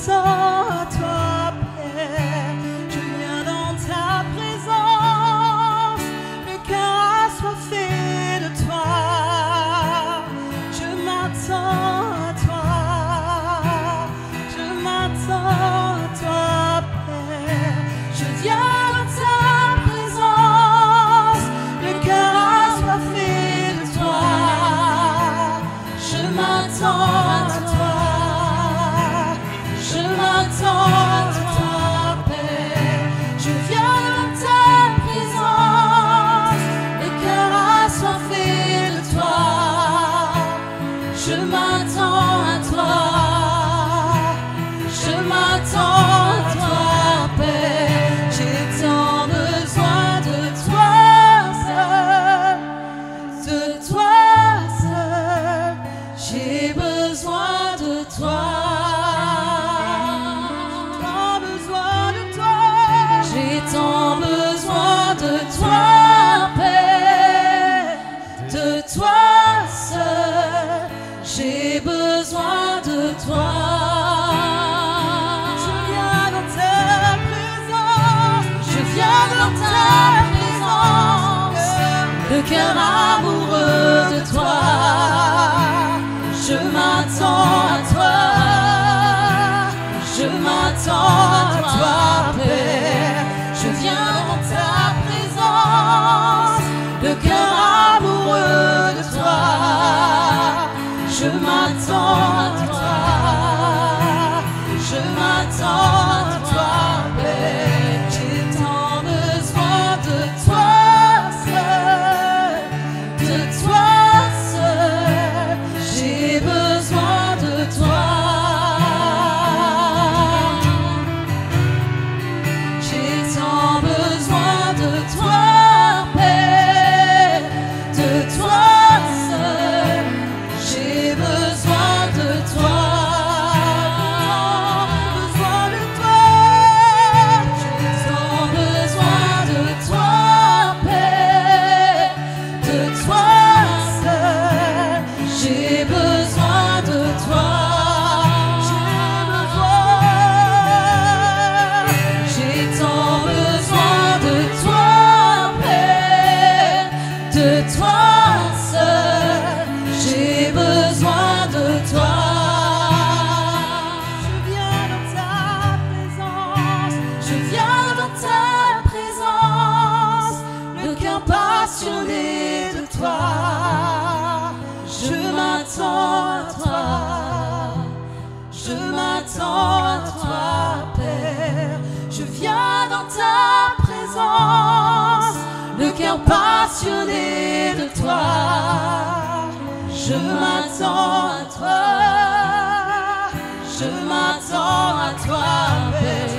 m'attends à toi, Père. Je viens dans ta présence, le cœur assoiffé de toi. Je m'attends à toi, je m'attends à toi, Père. Je viens dans ta présence, le cœur assoiffé de toi. Je m'attends à toi, je m'attends à toi, Père. Je viens dans ta présence, le cœur assoiffé de toi. Je m'attends à toi, je m'attends à toi, Père. J'ai tant besoin de toi seul, de toi seul. J'ai besoin de toi. Tant besoin de toi. J'ai tant besoin de toi, Père, de toi seul. J'ai besoin de toi. Je viens dans ta présence. Je viens dans ta présence. Le cœur amoureux de toi. Je m'attends à toi. Je m'attends à toi, Père. Je viens dans ta présence. Le cœur amoureux de toi. Je m'attends à toi. Je m'attends à toi, Père. J'ai tant besoin de toi seul, de toi seul. J'ai besoin de toi. J'ai tant besoin de toi, Père, de toi seul. J'ai besoin de toi. Besoin de toi. J'ai tant besoin de toi, Père, de toi seul. J'ai besoin de toi. J'ai tant besoin de toi, Père, de toi seul. J'ai besoin de toi. Je viens dans ta présence. Je viens dans ta présence. Le cœur passionné de toi. Je m'attends à toi. Je m'attends à toi, Père. Je viens dans ta présence. Le cœur passionné de toi. Je m'attends à toi. Je m'attends à toi, Père.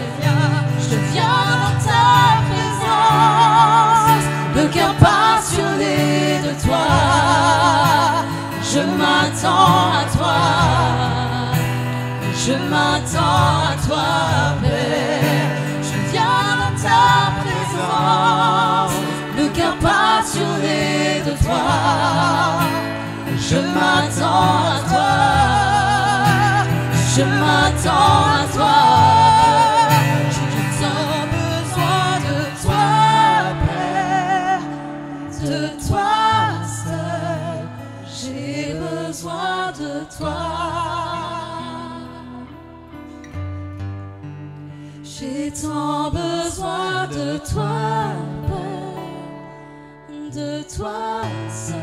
Je viens dans ta présence. Le cœur passionné de toi. Je m'attends à toi. Je m'attends à toi, Père. Je viens dans ta présence. Le cœur passionné de toi. Je m'attends à toi. Je m'attends à toi. J'ai tant besoin de toi, Père, de toi seul. J'ai besoin de toi. J'ai tant besoin de toi, Père, de toi seul.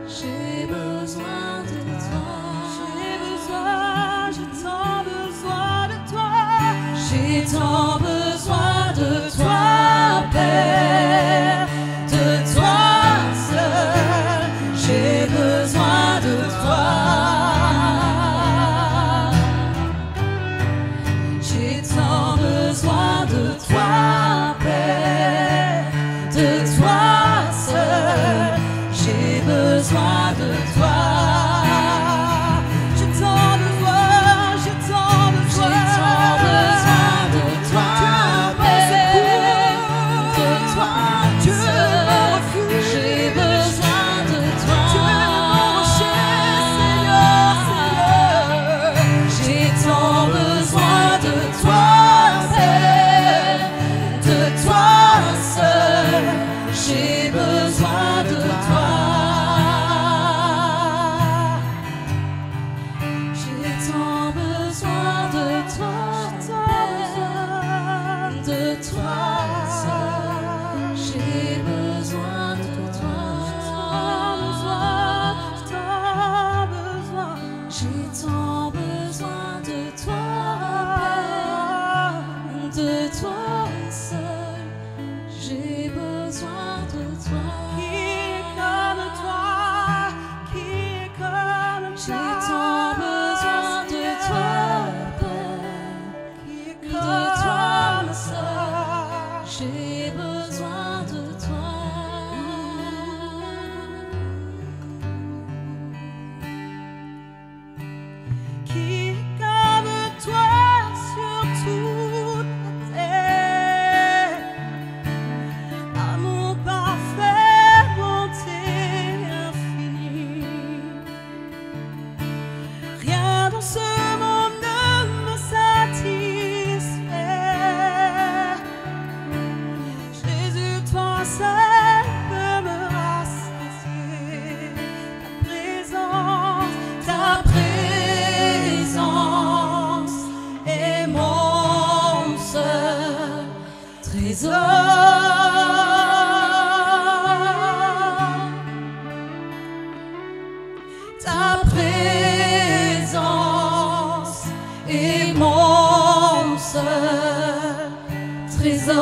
J'ai besoin de toi. J'ai tant besoin de toi. J'ai tant besoin de toi, Père, de toi seul. J'ai besoin de toi. J'ai tant besoin de toi, Père, de toi seul. J'ai besoin de toi. J'ai tant besoin de toi. Ta présence est mon seul trésor.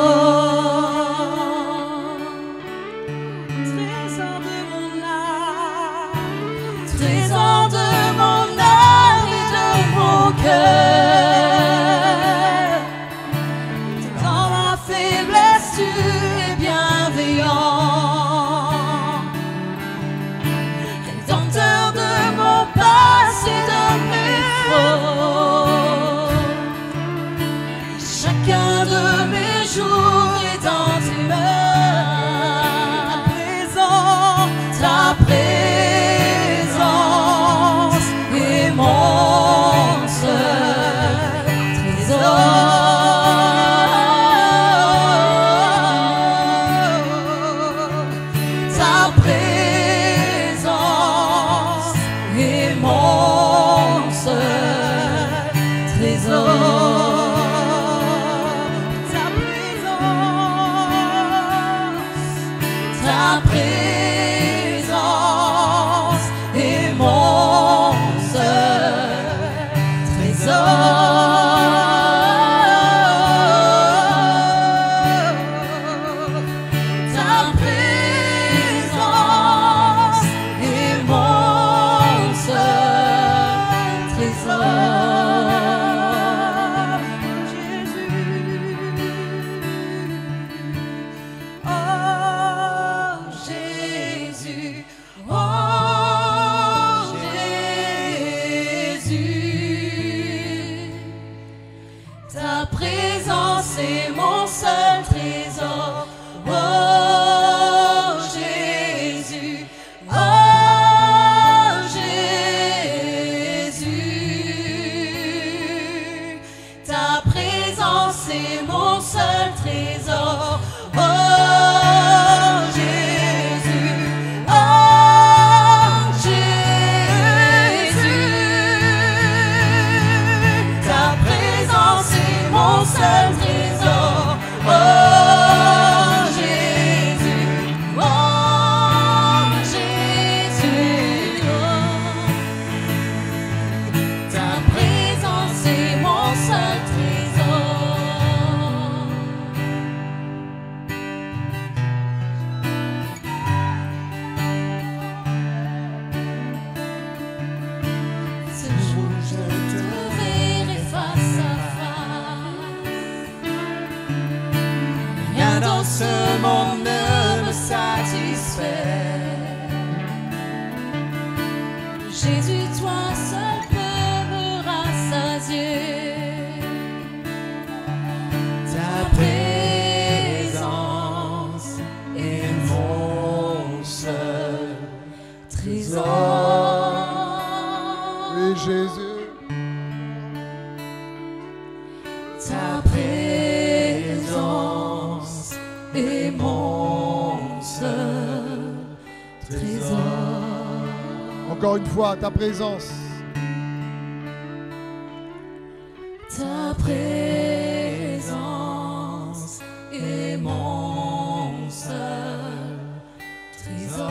Trésor de mon âme, trésor de mon âme et de mon cœur. Dans ma faiblesse, tu es bienveillant. Rédempteur de mon passé, de mes fautes. Chacun de mes jours est dans tes mains. Ta présence est mon seul trésor. Ta présence est mon seul trésor. Ta présence est mon seul trésor. Ta présence est mon seul trésor. Jésus. Oh Jésus, ta présence est mon seul trésor. Oh Jésus, oh Jésus, ta présence est mon seul trésor. Oh Jésus, oh Jésus, ta présence est mon seul trésor. Oh Jésus, oh Jésus, ta présence est mon seul trésor. Ce jour je te verrai face à face. Rien dans ce monde ne me satisfait. Jésus, toi seul peux me rassasier. Ta présence est mon seul trésor. Oui, Jésus. Ta présence est mon seul trésor. Encore une fois, ta présence. Ta présence est mon seul trésor.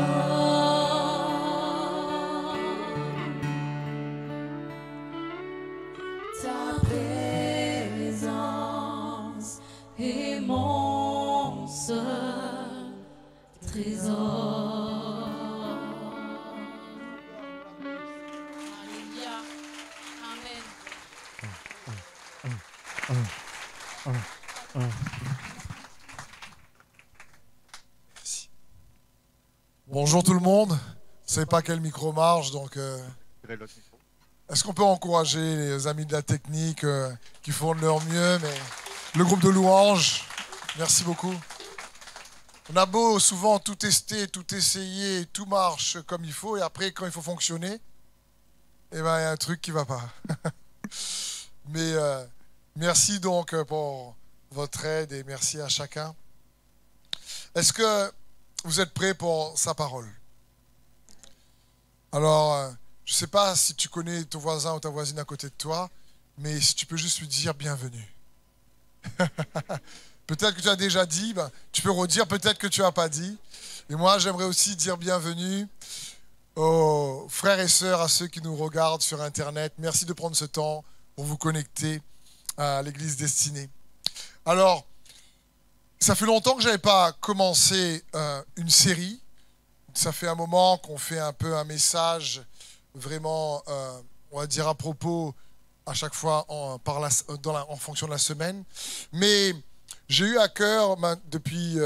Ta présence est mon seul trésor. Alléluia. Amen. Bonjour tout le monde. Je ne sais pas quel micro marche, donc est-ce qu'on peut encourager les amis de la technique qui font de leur mieux, mais le groupe de louanges, merci beaucoup. On a beau souvent tout tester, tout essayer, tout marche comme il faut, et après quand il faut fonctionner, eh ben, il y a un truc qui ne va pas. Mais merci donc pour votre aide et merci à chacun. Est-ce que vous êtes prêts pour sa parole? Alors, je ne sais pas si tu connais ton voisin ou ta voisine à côté de toi, mais si tu peux juste lui dire bienvenue. Peut-être que tu as déjà dit, ben, tu peux redire, peut-être que tu n'as pas dit. Et moi, j'aimerais aussi dire bienvenue aux frères et sœurs, à ceux qui nous regardent sur Internet. Merci de prendre ce temps pour vous connecter à l'Église Destinée. Alors, ça fait longtemps que je n'avais pas commencé une série. Ça fait un moment qu'on fait un peu un message vraiment, on va dire, à propos, à chaque fois en fonction de la semaine. Mais j'ai eu à cœur, depuis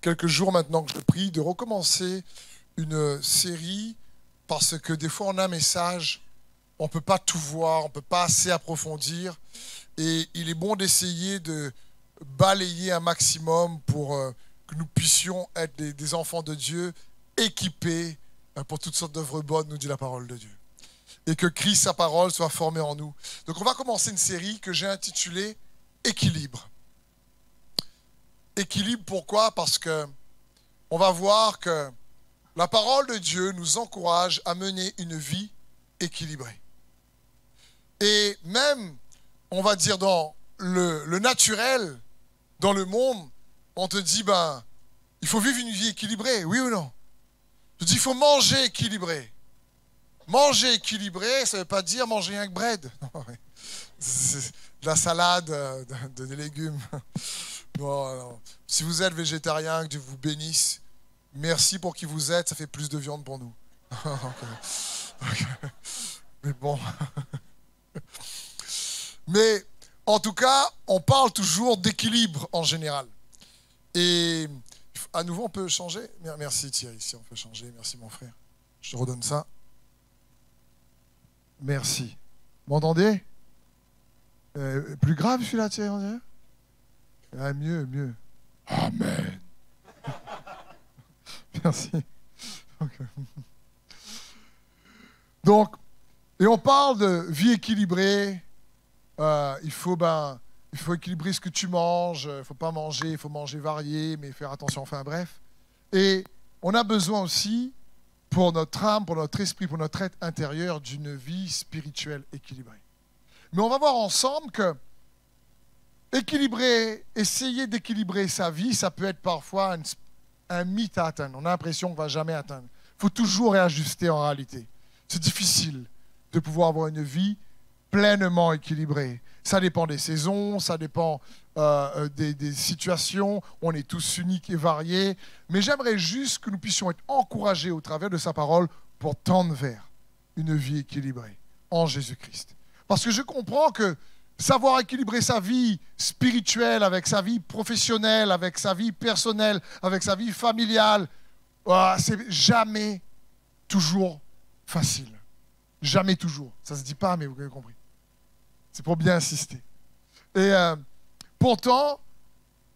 quelques jours maintenant que je prie, de recommencer une série parce que des fois on a un message, on ne peut pas tout voir, on ne peut pas assez approfondir et il est bon d'essayer de balayer un maximum pour que nous puissions être des enfants de Dieu équipés pour toutes sortes d'œuvres bonnes, nous dit la parole de Dieu. Et que Christ, sa parole, soit formée en nous. Donc on va commencer une série que j'ai intitulée « Équilibre ». Équilibre, pourquoi? Parce que on va voir que la parole de Dieu nous encourage à mener une vie équilibrée. Et même, on va dire, dans le naturel, dans le monde, on te dit, ben, il faut vivre une vie équilibrée, oui ou non? Je dis, il faut manger équilibré. Manger équilibré, ça ne veut pas dire manger un bread. C'est de la salade, des légumes. Non, non. Si vous êtes végétarien, que Dieu vous bénisse. Merci pour qui vous êtes, ça fait plus de viande pour nous. Okay. Mais bon. Mais en tout cas, on parle toujours d'équilibre en général. Et à nouveau, on peut changer. Merci Thierry, si on peut changer. Merci mon frère. Je te redonne ça. Merci. Vous m'entendez? Plus grave celui-là, Thierry, on dirait? Ah, mieux. Amen. Merci. Okay. Donc, et on parle de vie équilibrée. Il faut équilibrer ce que tu manges. Il ne faut pas manger, il faut manger varié, mais faire attention, enfin bref. Et on a besoin aussi, pour notre âme, pour notre esprit, pour notre être intérieur, d'une vie spirituelle équilibrée. Mais on va voir ensemble que essayer d'équilibrer sa vie, ça peut être parfois un mythe à atteindre. On a l'impression qu'on ne va jamais atteindre. Il faut toujours réajuster en réalité. C'est difficile de pouvoir avoir une vie pleinement équilibrée. Ça dépend des saisons, ça dépend des situations. On est tous uniques et variés. Mais j'aimerais juste que nous puissions être encouragés au travers de sa parole pour tendre vers une vie équilibrée en Jésus-Christ. Parce que je comprends que savoir équilibrer sa vie spirituelle avec sa vie professionnelle, avec sa vie personnelle, avec sa vie familiale, c'est jamais toujours facile. Jamais toujours. Ça ne se dit pas, mais vous avez compris. C'est pour bien insister. Et pourtant,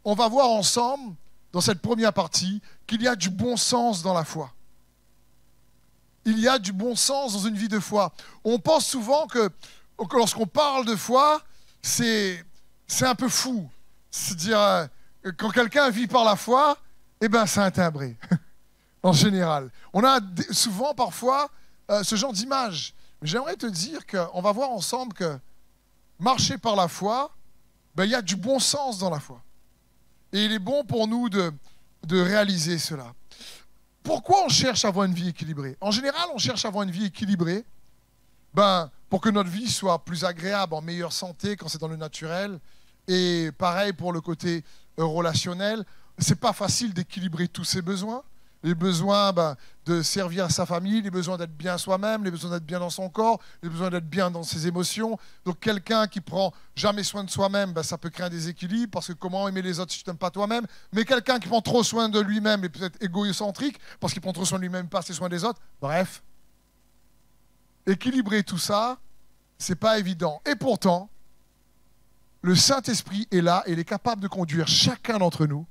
on va voir ensemble, dans cette première partie, qu'il y a du bon sens dans la foi. Il y a du bon sens dans une vie de foi. On pense souvent que lorsqu'on parle de foi, c'est un peu fou. C'est-à-dire, quand quelqu'un vit par la foi, eh ben, c'est un timbré, en général. On a souvent, parfois, ce genre d'image. Mais j'aimerais te dire qu'on va voir ensemble que marcher par la foi, ben, il y a du bon sens dans la foi. Et il est bon pour nous de réaliser cela. Pourquoi on cherche à avoir une vie équilibrée? En général, on cherche à avoir une vie équilibrée pour que notre vie soit plus agréable, en meilleure santé quand c'est dans le naturel. Et pareil pour le côté relationnel. Ce n'est pas facile d'équilibrer tous ses besoins. Les besoins de servir à sa famille, les besoins d'être bien soi-même, les besoins d'être bien dans son corps, les besoins d'être bien dans ses émotions. Donc quelqu'un qui prend jamais soin de soi-même, ça peut créer un déséquilibre, parce que comment aimer les autres si tu t'aimes pas toi-même? Mais quelqu'un qui prend trop soin de lui-même est peut-être égocentrique, parce qu'il prend trop soin de lui-même, pas assez soin des autres. Bref, équilibrer tout ça, c'est pas évident. Et pourtant, le Saint-Esprit est là et il est capable de conduire chacun d'entre nous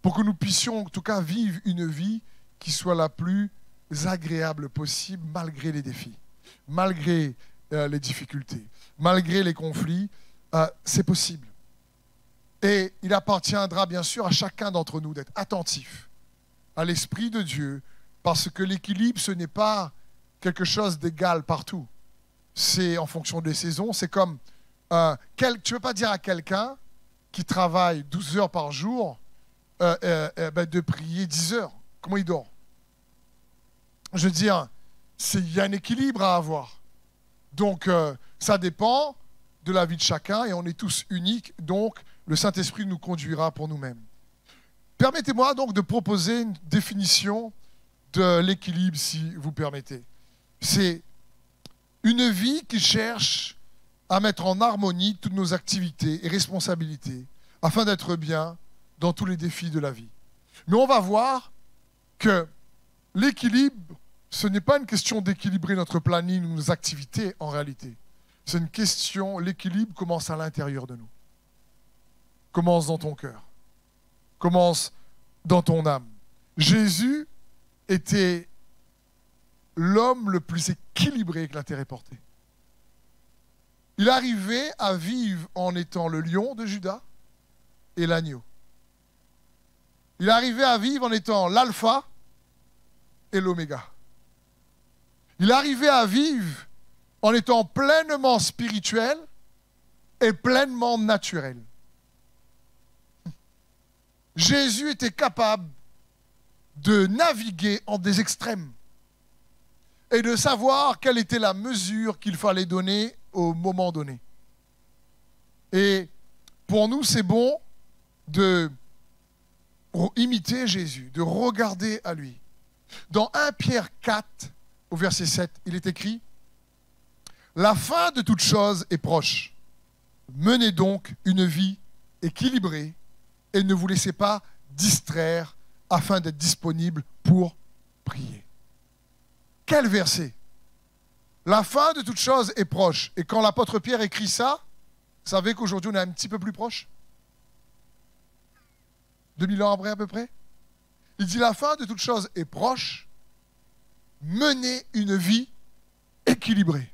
pour que nous puissions, en tout cas, vivre une vie qui soit la plus agréable possible, malgré les défis, malgré les difficultés, malgré les conflits. C'est possible. Et il appartiendra, bien sûr, à chacun d'entre nous d'être attentif à l'Esprit de Dieu, parce que l'équilibre, ce n'est pas quelque chose d'égal partout. C'est en fonction des saisons. C'est comme, tu ne peux pas dire à quelqu'un qui travaille 12 heures par jour de prier 10 heures? Comment il dort? Je veux dire, il y a un équilibre à avoir. Donc, ça dépend de la vie de chacun et on est tous uniques. Donc, le Saint-Esprit nous conduira pour nous-mêmes. Permettez-moi donc de proposer une définition de l'équilibre, si vous permettez. C'est une vie qui cherche à mettre en harmonie toutes nos activités et responsabilités afin d'être bien dans tous les défis de la vie. Mais on va voir que l'équilibre, ce n'est pas une question d'équilibrer notre planning ou nos activités en réalité. C'est une question, l'équilibre commence à l'intérieur de nous. Commence dans ton cœur. Commence dans ton âme. Jésus était l'homme le plus équilibré que la terre ait porté. Il arrivait à vivre en étant le lion de Juda et l'agneau. Il arrivait à vivre en étant l'alpha et l'oméga. Il arrivait à vivre en étant pleinement spirituel et pleinement naturel. Jésus était capable de naviguer en des extrêmes et de savoir quelle était la mesure qu'il fallait donner au moment donné. Et pour nous, c'est bon de imiter Jésus, de regarder à lui. Dans 1 Pierre 4, au verset 7, il est écrit « La fin de toute chose est proche. Menez donc une vie équilibrée et ne vous laissez pas distraire afin d'être disponible pour prier. » Quel verset! La fin de toute chose est proche. Et quand l'apôtre Pierre écrit ça, vous savez qu'aujourd'hui on est un petit peu plus proche? 2000 ans après à peu près. Il dit la fin de toute chose est proche. Menez une vie équilibrée.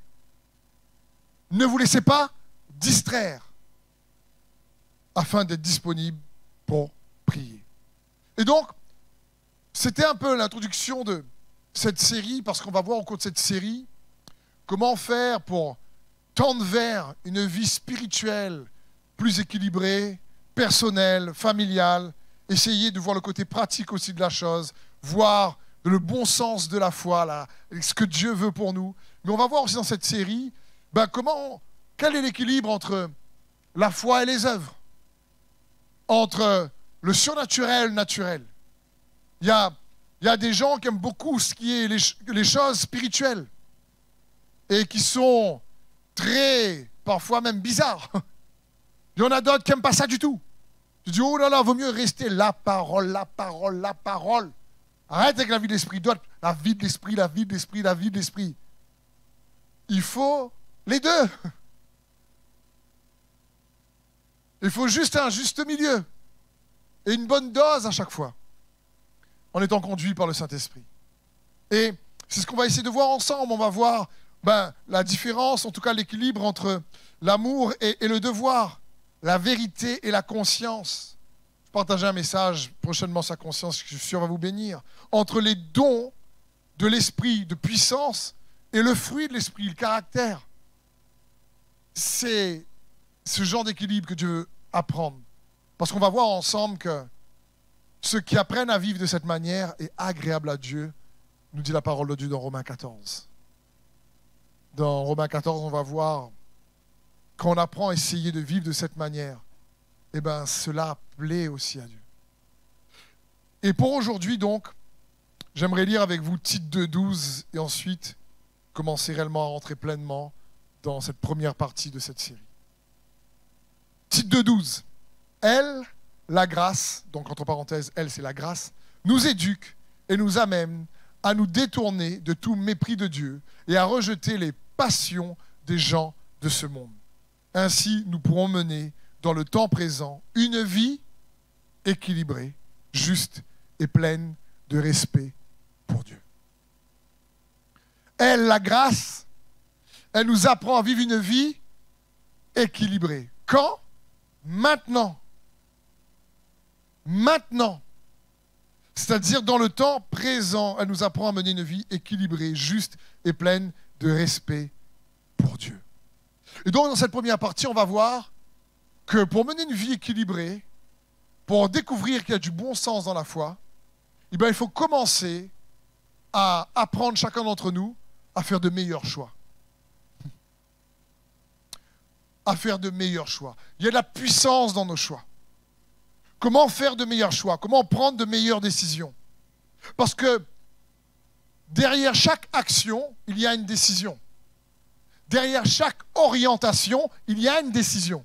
Ne vous laissez pas distraire afin d'être disponible pour prier. Et donc, c'était un peu l'introduction de cette série, parce qu'on va voir au cours de cette série comment faire pour tendre vers une vie spirituelle plus équilibrée, personnelle, familiale, essayer de voir le côté pratique aussi de la chose, voir le bon sens de la foi, ce que Dieu veut pour nous. Mais on va voir aussi dans cette série quel est l'équilibre entre la foi et les œuvres, entre le surnaturel et le naturel. Il y a des gens qui aiment beaucoup ce qui est les choses spirituelles et qui sont très, parfois même bizarres. Il y en a d'autres qui n'aiment pas ça du tout. Tu dis, oh là là, vaut mieux rester la parole, la parole, la parole. Arrête avec la vie de l'esprit. D'autres, la vie de l'esprit, la vie de l'esprit, la vie de l'esprit. Il faut les deux. Il faut juste un juste milieu et une bonne dose à chaque fois, en étant conduit par le Saint-Esprit. Et c'est ce qu'on va essayer de voir ensemble. On va voir la différence, en tout cas l'équilibre entre l'amour et le devoir, la vérité et la conscience. Je partagerai un message prochainement sur la conscience, je suis sûr va vous bénir. Entre les dons de l'esprit de puissance et le fruit de l'esprit, le caractère. C'est ce genre d'équilibre que Dieu veut apprendre. Parce qu'on va voir ensemble que ceux qui apprennent à vivre de cette manière est agréable à Dieu, nous dit la parole de Dieu dans Romains 14. Dans Romains 14, on va voir quand on apprend à essayer de vivre de cette manière, cela plaît aussi à Dieu. Et pour aujourd'hui donc, j'aimerais lire avec vous Tite 2:12 et ensuite commencer réellement à rentrer pleinement dans cette première partie de cette série. Tite 2:12. Elle, la grâce, donc entre parenthèses, elle c'est la grâce, nous éduque et nous amène à nous détourner de tout mépris de Dieu et à rejeter les passions des gens de ce monde. Ainsi, nous pourrons mener dans le temps présent une vie équilibrée, juste et pleine de respect pour Dieu. Elle, la grâce, elle nous apprend à vivre une vie équilibrée. Quand? Maintenant. Maintenant. C'est-à-dire dans le temps présent, elle nous apprend à mener une vie équilibrée, juste et pleine de respect pour Dieu. Et donc dans cette première partie, on va voir que pour mener une vie équilibrée, pour découvrir qu'il y a du bon sens dans la foi, eh bien, il faut commencer à apprendre chacun d'entre nous à faire de meilleurs choix. À faire de meilleurs choix. Il y a de la puissance dans nos choix. Comment faire de meilleurs choix? Comment prendre de meilleures décisions? Parce que derrière chaque action, il y a une décision. Derrière chaque orientation, il y a une décision.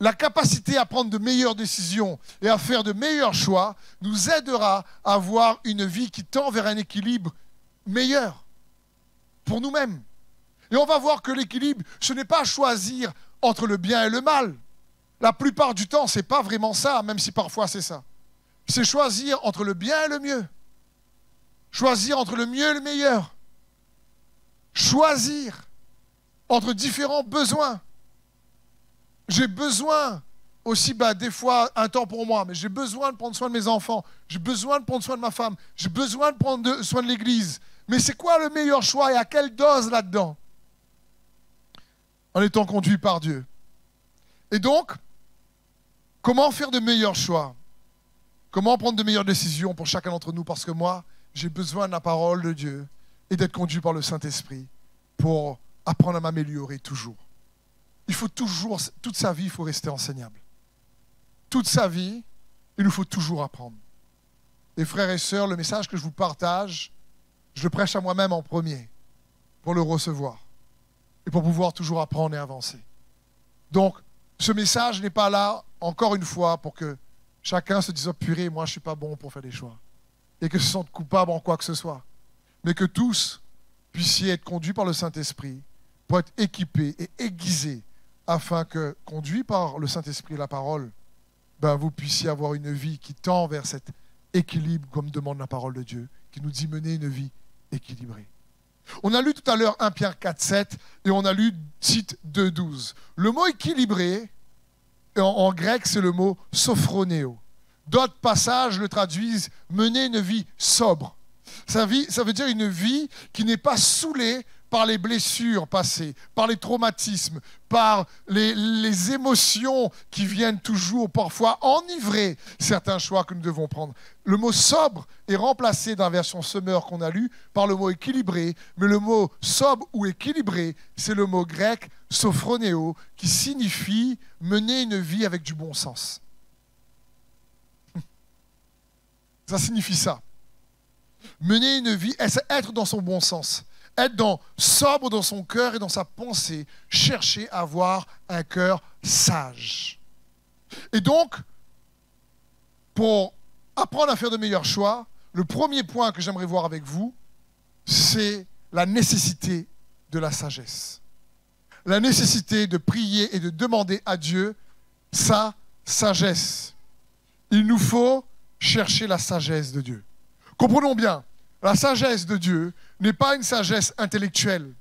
La capacité à prendre de meilleures décisions et à faire de meilleurs choix nous aidera à avoir une vie qui tend vers un équilibre meilleur pour nous-mêmes. Et on va voir que l'équilibre, ce n'est pas choisir entre le bien et le mal. La plupart du temps, ce n'est pas vraiment ça, même si parfois c'est ça. C'est choisir entre le bien et le mieux. Choisir entre le mieux et le meilleur. Choisir entre différents besoins. J'ai besoin aussi, des fois, un temps pour moi, mais j'ai besoin de prendre soin de mes enfants. J'ai besoin de prendre soin de ma femme. J'ai besoin de prendre soin de l'Église. Mais c'est quoi le meilleur choix et à quelle dose là-dedans? En étant conduit par Dieu. Et donc, comment faire de meilleurs choix? Comment prendre de meilleures décisions pour chacun d'entre nous? Parce que moi, j'ai besoin de la parole de Dieu et d'être conduit par le Saint-Esprit pour apprendre à m'améliorer toujours. Il faut toujours, toute sa vie, il faut rester enseignable. Toute sa vie, il nous faut toujours apprendre. Et frères et sœurs, le message que je vous partage, je le prêche à moi-même en premier pour le recevoir et pour pouvoir toujours apprendre et avancer. Donc, ce message n'est pas là, encore une fois, pour que chacun se dise « Oh purée, moi je ne suis pas bon pour faire des choix » et que se sente coupable en quoi que ce soit. Mais que tous puissiez être conduits par le Saint-Esprit pour être équipés et aiguisés afin que, conduits par le Saint-Esprit et la parole, vous puissiez avoir une vie qui tend vers cet équilibre comme demande la parole de Dieu, qui nous dit mener une vie équilibrée. On a lu tout à l'heure 1 Pierre 4,7 et on a lu Tite 2,12. Le mot équilibré, en grec, c'est le mot sophronéo. D'autres passages le traduisent mener une vie sobre. Ça veut dire une vie qui n'est pas saoulée par les blessures passées, par les traumatismes, par les émotions qui viennent toujours parfois enivrer certains choix que nous devons prendre. Le mot sobre est remplacé dans la version Summer qu'on a lue par le mot équilibré, mais le mot sobre ou équilibré, c'est le mot grec sophronéo qui signifie mener une vie avec du bon sens. Ça signifie ça. Mener une vie, être dans son bon sens. Être sobre dans son cœur et dans sa pensée, chercher à avoir un cœur sage. Et donc, pour apprendre à faire de meilleurs choix, le premier point que j'aimerais voir avec vous, c'est la nécessité de la sagesse. La nécessité de prier et de demander à Dieu sa sagesse. Il nous faut chercher la sagesse de Dieu. Comprenons bien, la sagesse de Dieu n'est pas une sagesse intellectuelle,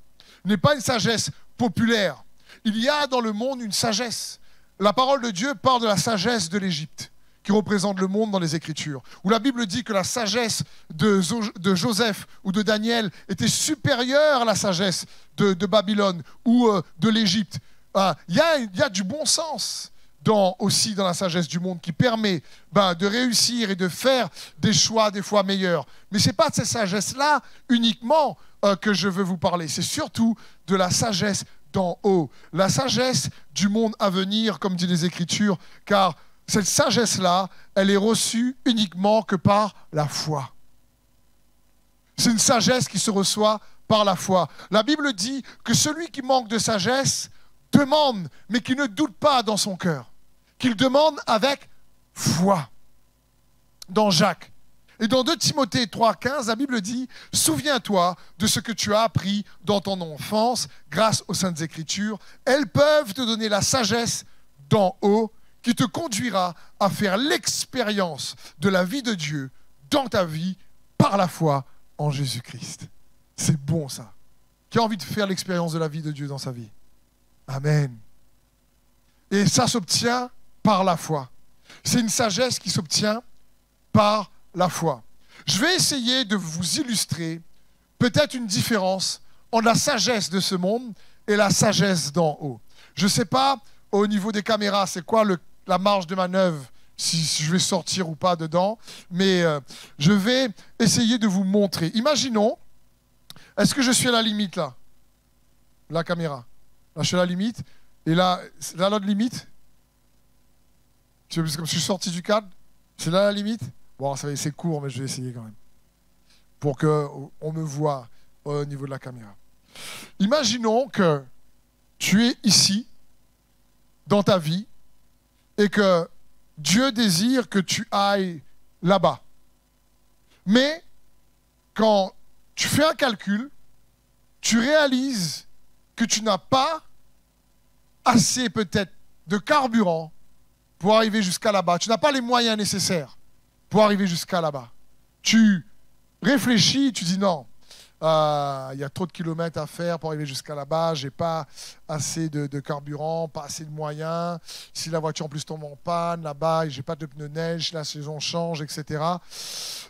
n'est pas une sagesse populaire. Il y a dans le monde une sagesse. La parole de Dieu parle de la sagesse de l'Égypte, qui représente le monde dans les Écritures, où la Bible dit que la sagesse de Joseph ou de Daniel était supérieure à la sagesse de Babylone ou de l'Égypte. Il y a du bon sens aussi dans la sagesse du monde qui permet de réussir et de faire des choix des fois meilleurs. Mais ce n'est pas de cette sagesse-là uniquement que je veux vous parler. C'est surtout de la sagesse d'en haut. La sagesse du monde à venir, comme dit les Écritures, car cette sagesse-là, elle est reçue uniquement que par la foi. C'est une sagesse qui se reçoit par la foi. La Bible dit que celui qui manque de sagesse demande, mais qui ne doute pas dans son cœur. Qu'il demande avec foi. Dans Jacques. Et dans 2 Timothée 3,15, la Bible dit « Souviens-toi de ce que tu as appris dans ton enfance grâce aux Saintes Écritures. Elles peuvent te donner la sagesse d'en haut qui te conduira à faire l'expérience de la vie de Dieu dans ta vie par la foi en Jésus-Christ. » C'est bon ça. Qui a envie de faire l'expérience de la vie de Dieu dans sa vie? Amen. Et ça s'obtient par la foi. C'est une sagesse qui s'obtient par la foi. Je vais essayer de vous illustrer peut-être une différence entre la sagesse de ce monde et la sagesse d'en haut. Je ne sais pas au niveau des caméras, c'est quoi la marge de manœuvre, si je vais sortir ou pas dedans. Mais je vais essayer de vous montrer. Imaginons, est-ce que je suis à la limite là? La caméra. Là, je suis à la limite. Et là, c'est là l'autre limite. Comme je suis sorti du cadre, c'est là la limite. Bon, c'est court, mais je vais essayer quand même. Pour qu'on me voit au niveau de la caméra. Imaginons que tu es ici, dans ta vie, et que Dieu désire que tu ailles là-bas. Mais quand tu fais un calcul, tu réalises que tu n'as pas assez peut-être de carburant pour arriver jusqu'à là-bas. Tu n'as pas les moyens nécessaires pour arriver jusqu'à là-bas. Tu réfléchis, tu dis non, il y a trop de kilomètres à faire pour arriver jusqu'à là-bas, j'ai pas assez de carburant, pas assez de moyens, si la voiture en plus tombe en panne, là-bas, j'ai pas de pneus neige, si la saison change, etc.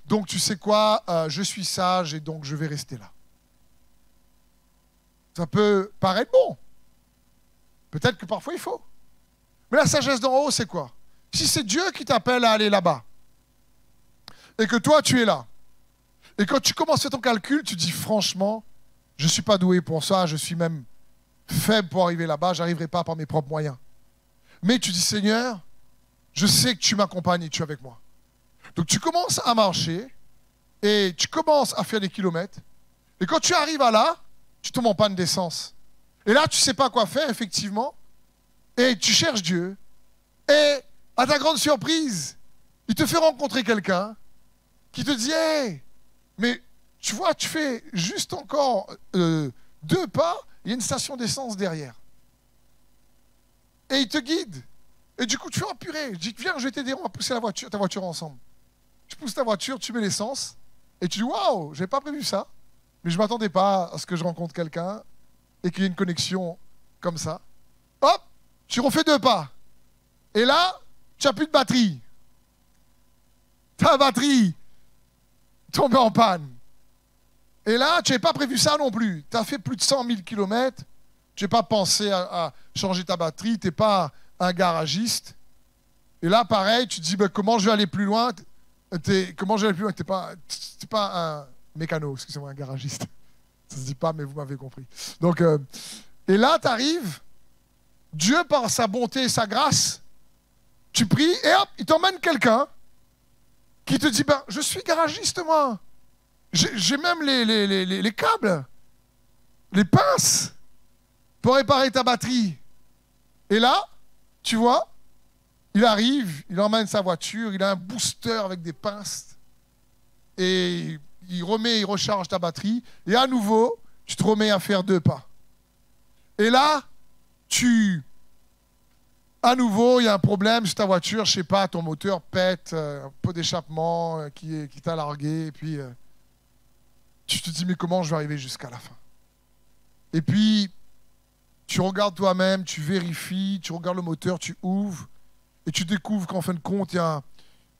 Donc tu sais quoi, je suis sage et donc je vais rester là. Ça peut paraître bon. Peut-être que parfois il faut. Mais la sagesse d'en haut, c'est quoi? Si c'est Dieu qui t'appelle à aller là-bas, et que toi, tu es là, et quand tu commences à faire ton calcul, tu dis franchement, je ne suis pas doué pour ça, je suis même faible pour arriver là-bas, je n'arriverai pas par mes propres moyens. Mais tu dis, Seigneur, je sais que tu m'accompagnes et tu es avec moi. Donc tu commences à marcher, et tu commences à faire des kilomètres, et quand tu arrives à là, tu tombes en panne d'essence. Et là, tu ne sais pas quoi faire, effectivement, et tu cherches Dieu, et à ta grande surprise, il te fait rencontrer quelqu'un qui te dit, hey, mais tu vois, tu fais juste encore 2 pas, il y a une station d'essence derrière. Et il te guide. Et du coup, tu fais, oh purée, je dis, viens, je vais t'aider, on va pousser ta voiture ensemble. Tu pousses ta voiture, tu mets l'essence, et tu dis, waouh, je n'avais pas prévu ça, mais je ne m'attendais pas à ce que je rencontre quelqu'un et qu'il y ait une connexion comme ça. Hop, tu refais 2 pas. Et là, tu n'as plus de batterie. Ta batterie tombée en panne. Et là, tu n'avais pas prévu ça non plus. Tu as fait plus de 100 000 km. Tu n'as pas pensé à changer ta batterie. Tu n'es pas un garagiste. Et là, pareil, tu te dis, ben, comment je vais aller plus loin? Comment je vais aller plus loin? Tu n'es pas un mécano, excusez-moi, un garagiste. Ça ne se dit pas, mais vous m'avez compris. Donc, et là, tu arrives. Dieu, par sa bonté et sa grâce, tu pries et hop, il t'emmène quelqu'un qui te dit, ben, je suis garagiste, moi. J'ai même les câbles, les pinces pour réparer ta batterie. Et là, tu vois, il arrive, il emmène sa voiture, il a un booster avec des pinces et il recharge ta batterie. Et à nouveau, tu te remets à faire 2 pas. Et là, à nouveau, il y a un problème sur ta voiture, je sais pas, ton moteur pète, un peu d'échappement qui t'a largué, et puis tu te dis, mais comment je vais arriver jusqu'à la fin? Et puis, tu regardes toi-même, tu vérifies, tu regardes le moteur, tu ouvres, et tu découvres qu'en fin de compte, il y a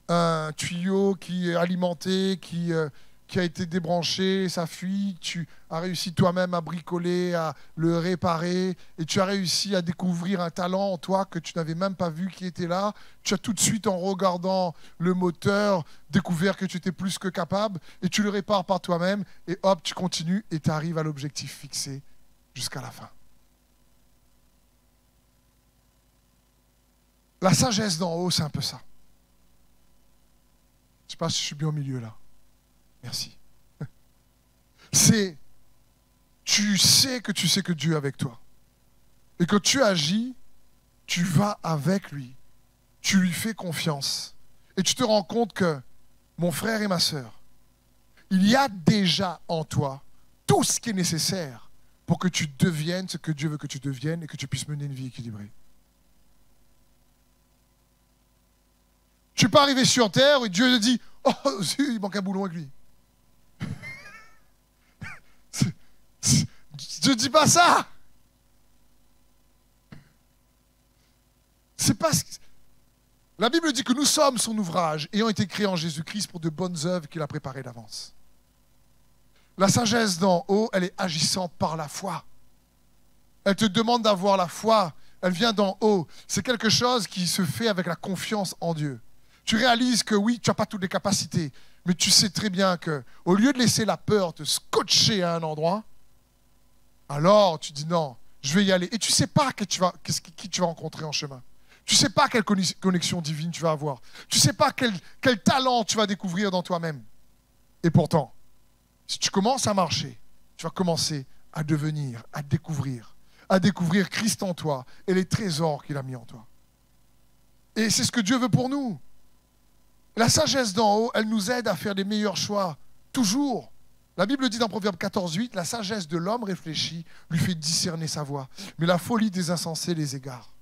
un tuyau qui est alimenté, qui a été débranché, ça fuit, tu as réussi toi-même à bricoler, à le réparer, et tu as réussi à découvrir un talent en toi que tu n'avais même pas vu qui était là. Tu as tout de suite, en regardant le moteur, découvert que tu étais plus que capable, et tu le répares par toi-même, et hop, tu continues, et tu arrives à l'objectif fixé jusqu'à la fin. La sagesse d'en haut, c'est un peu ça. Je ne sais pas si je suis bien au milieu là. Merci. Tu sais que Dieu est avec toi. Et quand tu agis, tu vas avec lui. Tu lui fais confiance. Et tu te rends compte que, mon frère et ma sœur, il y a déjà en toi tout ce qui est nécessaire pour que tu deviennes ce que Dieu veut que tu deviennes et que tu puisses mener une vie équilibrée. Tu n'es pas arrivé sur terre et Dieu te dit, oh, il manque un boulon avec lui. Je ne dis pas ça. C'est pas... La Bible dit que nous sommes son ouvrage, ayant été créés en Jésus-Christ pour de bonnes œuvres qu'il a préparées d'avance. La sagesse d'en haut, elle est agissante par la foi. Elle te demande d'avoir la foi elle vient d'en haut. C'est quelque chose qui se fait avec la confiance en Dieu. Tu réalises que oui, tu n'as pas toutes les capacités, mais tu sais très bien que au lieu de laisser la peur te scotcher à un endroit, alors tu dis non, je vais y aller. Et tu ne sais pas qui tu vas rencontrer en chemin. Tu ne sais pas quelle connexion divine tu vas avoir. Tu ne sais pas quel talent tu vas découvrir dans toi-même. Et pourtant, si tu commences à marcher, tu vas commencer à devenir, à découvrir Christ en toi et les trésors qu'il a mis en toi. Et c'est ce que Dieu veut pour nous. La sagesse d'en haut, elle nous aide à faire des meilleurs choix, toujours. La Bible dit dans Proverbe 14:8, la sagesse de l'homme réfléchi lui fait discerner sa voie, mais la folie des insensés les égare.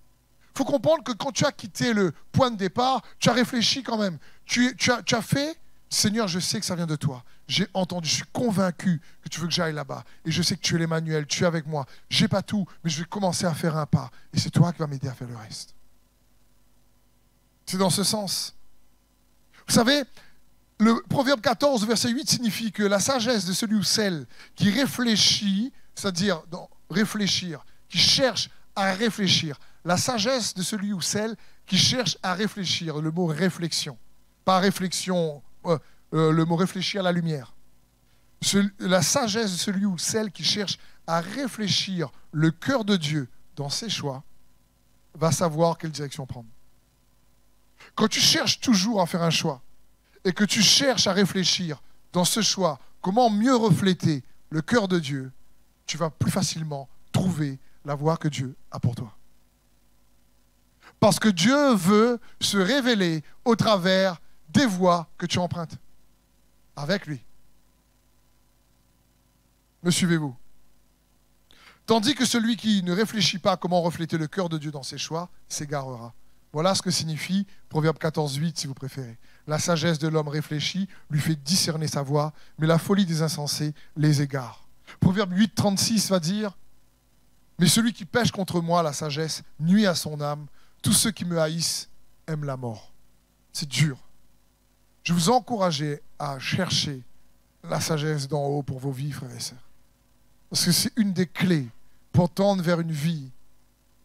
Il faut comprendre que quand tu as quitté le point de départ, tu as réfléchi quand même. Tu as fait, Seigneur, je sais que ça vient de toi. J'ai entendu, je suis convaincu que tu veux que j'aille là-bas. Et je sais que tu es l'Emmanuel, tu es avec moi. Je n'ai pas tout, mais je vais commencer à faire un pas. Et c'est toi qui vas m'aider à faire le reste. C'est dans ce sens. Vous savez, le Proverbe 14, verset 8 signifie que la sagesse de celui ou celle qui réfléchit, c'est-à-dire réfléchir, qui cherche à réfléchir, la sagesse de celui ou celle qui cherche à réfléchir, le mot réflexion, pas réflexion, le mot réfléchir à la lumière. La sagesse de celui ou celle qui cherche à réfléchir le cœur de Dieu dans ses choix va savoir quelle direction prendre. Quand tu cherches toujours à faire un choix et que tu cherches à réfléchir dans ce choix, comment mieux refléter le cœur de Dieu, tu vas plus facilement trouver la voie que Dieu a pour toi. Parce que Dieu veut se révéler au travers des voies que tu empruntes avec lui. Me suivez-vous? Tandis que celui qui ne réfléchit pas à comment refléter le cœur de Dieu dans ses choix s'égarera. Voilà ce que signifie Proverbe 14:8, si vous préférez. La sagesse de l'homme réfléchit lui fait discerner sa voie, mais la folie des insensés les égare. Proverbe 8:36 va dire « Mais celui qui pêche contre moi, la sagesse, nuit à son âme. Tous ceux qui me haïssent aiment la mort. » C'est dur. Je vous encourage à chercher la sagesse d'en haut pour vos vies, frères et sœurs. Parce que c'est une des clés pour tendre vers une vie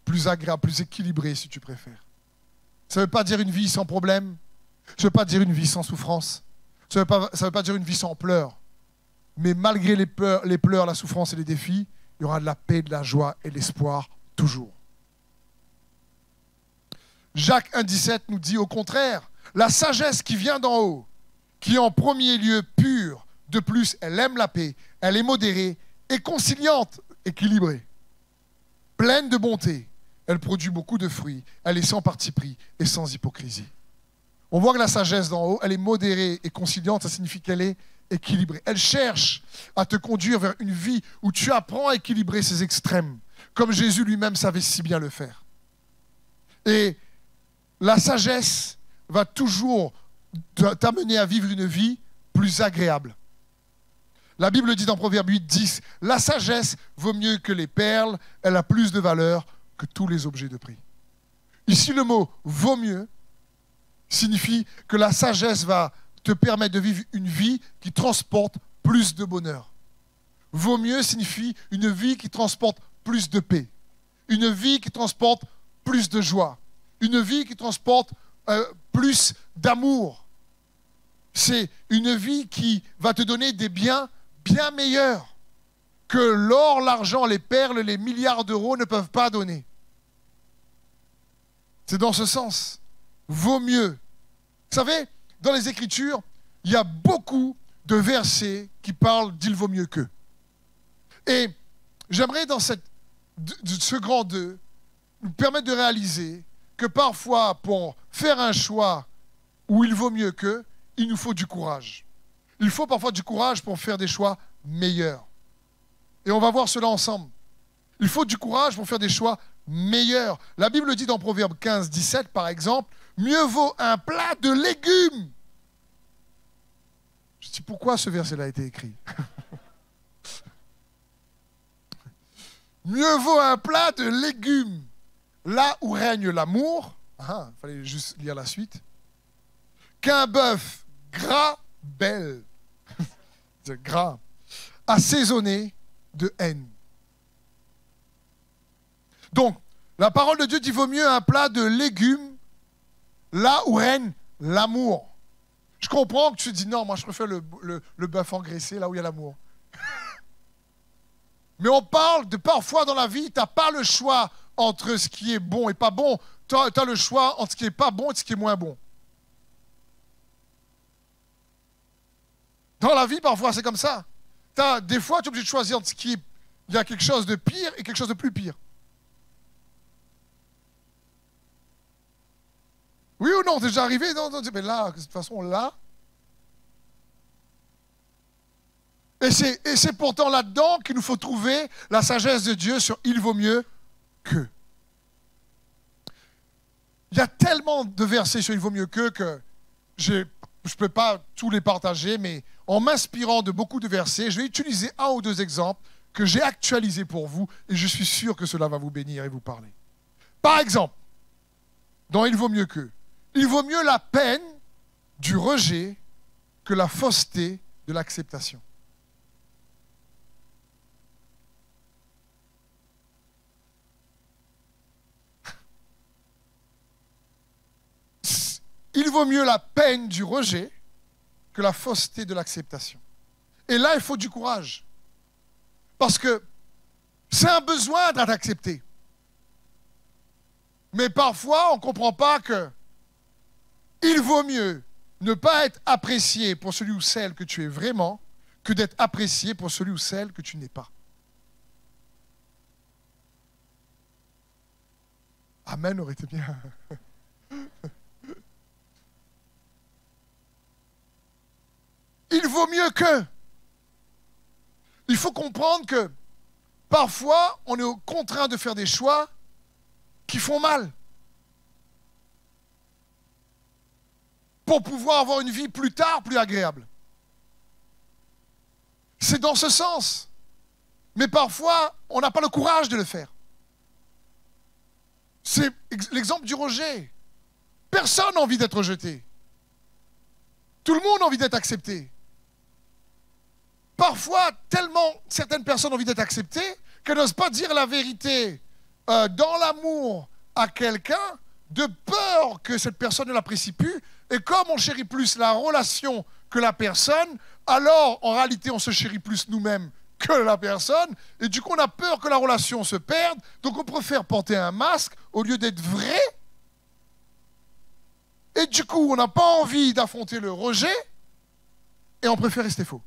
plus agréable, plus équilibrée, si tu préfères. Ça ne veut pas dire une vie sans problème. Ça ne veut pas dire une vie sans souffrance. Ça ne veut pas dire une vie sans pleurs. Mais malgré les pleurs, la souffrance et les défis, il y aura de la paix, de la joie et de l'espoir toujours. Jacques 1,17 nous dit au contraire, la sagesse qui vient d'en haut, qui est en premier lieu pure, de plus elle aime la paix, elle est modérée et conciliante, équilibrée, pleine de bonté. Elle produit beaucoup de fruits, elle est sans parti pris et sans hypocrisie. On voit que la sagesse d'en haut, elle est modérée et conciliante, ça signifie qu'elle est équilibrée. Elle cherche à te conduire vers une vie où tu apprends à équilibrer ces extrêmes, comme Jésus lui-même savait si bien le faire. Et la sagesse va toujours t'amener à vivre une vie plus agréable. La Bible dit dans Proverbe 8:10, la sagesse vaut mieux que les perles, elle a plus de valeur que tous les objets de prix. Ici, le mot vaut mieux signifie que la sagesse va te permettre de vivre une vie qui transporte plus de bonheur. Vaut mieux signifie une vie qui transporte plus de paix, une vie qui transporte plus de joie, une vie qui transporte plus d'amour. C'est une vie qui va te donner des biens bien meilleurs que l'or, l'argent, les perles, les milliards d'euros ne peuvent pas donner. C'est dans ce sens. Vaut mieux. Vous savez, dans les Écritures, il y a beaucoup de versets qui parlent d'il vaut mieux qu'eux. Et j'aimerais dans ce grand 2 nous permettre de réaliser que parfois, pour faire un choix où il vaut mieux qu'eux, il nous faut du courage. Il faut parfois du courage pour faire des choix meilleurs. Et on va voir cela ensemble. Il faut du courage pour faire des choix meilleurs. La Bible dit dans Proverbe 15:17, par exemple, mieux vaut un plat de légumes. Je dis, pourquoi ce verset-là a été écrit? Mieux vaut un plat de légumes, là où règne l'amour, il fallait juste lire la suite, qu'un bœuf gras, belle, gras, assaisonné de haine. Donc, La parole de Dieu dit vaut mieux un plat de légumes là où règne l'amour. Je comprends que tu te dis non, moi je préfère le bœuf engraissé là où il y a l'amour. Mais on parle de parfois dans la vie, tu n'as pas le choix entre ce qui est bon et pas bon. Tu as le choix entre ce qui n'est pas bon et ce qui est moins bon. Dans la vie, parfois, c'est comme ça. Des fois, tu es obligé de choisir entre ce qui est... Il y a quelque chose de pire et quelque chose de plus pire. Oui ou non, t'es déjà arrivé? Non, mais là, de toute façon, là... Et c'est pourtant là-dedans qu'il nous faut trouver la sagesse de Dieu sur « il vaut mieux que ». Il y a tellement de versets sur « il vaut mieux que » je ne peux pas tous les partager, mais en m'inspirant de beaucoup de versets, je vais utiliser un ou deux exemples que j'ai actualisés pour vous et je suis sûr que cela va vous bénir et vous parler. Par exemple, dans « il vaut mieux que », il vaut mieux la peine du rejet que la fausseté de l'acceptation. Il vaut mieux la peine du rejet que la fausseté de l'acceptation. Et là, il faut du courage. Parce que c'est un besoin d'être accepté. Mais parfois, on ne comprend pas que il vaut mieux ne pas être apprécié pour celui ou celle que tu es vraiment que d'être apprécié pour celui ou celle que tu n'es pas. Amen aurait été bien. Il vaut mieux que. Il faut comprendre que parfois, on est contraint de faire des choix qui font mal pour pouvoir avoir une vie plus tard plus agréable. C'est dans ce sens. Mais parfois, on n'a pas le courage de le faire. C'est l'exemple du rejet. Personne n'a envie d'être rejeté. Tout le monde a envie d'être accepté. Parfois, tellement certaines personnes ont envie d'être acceptées qu'elles n'osent pas dire la vérité dans l'amour à quelqu'un de peur que cette personne ne l'apprécie plus. Et comme on chérit plus la relation que la personne, alors en réalité on se chérit plus nous-mêmes que la personne. Et du coup on a peur que la relation se perde. Donc on préfère porter un masque au lieu d'être vrai. Et du coup on n'a pas envie d'affronter le rejet et on préfère rester faux.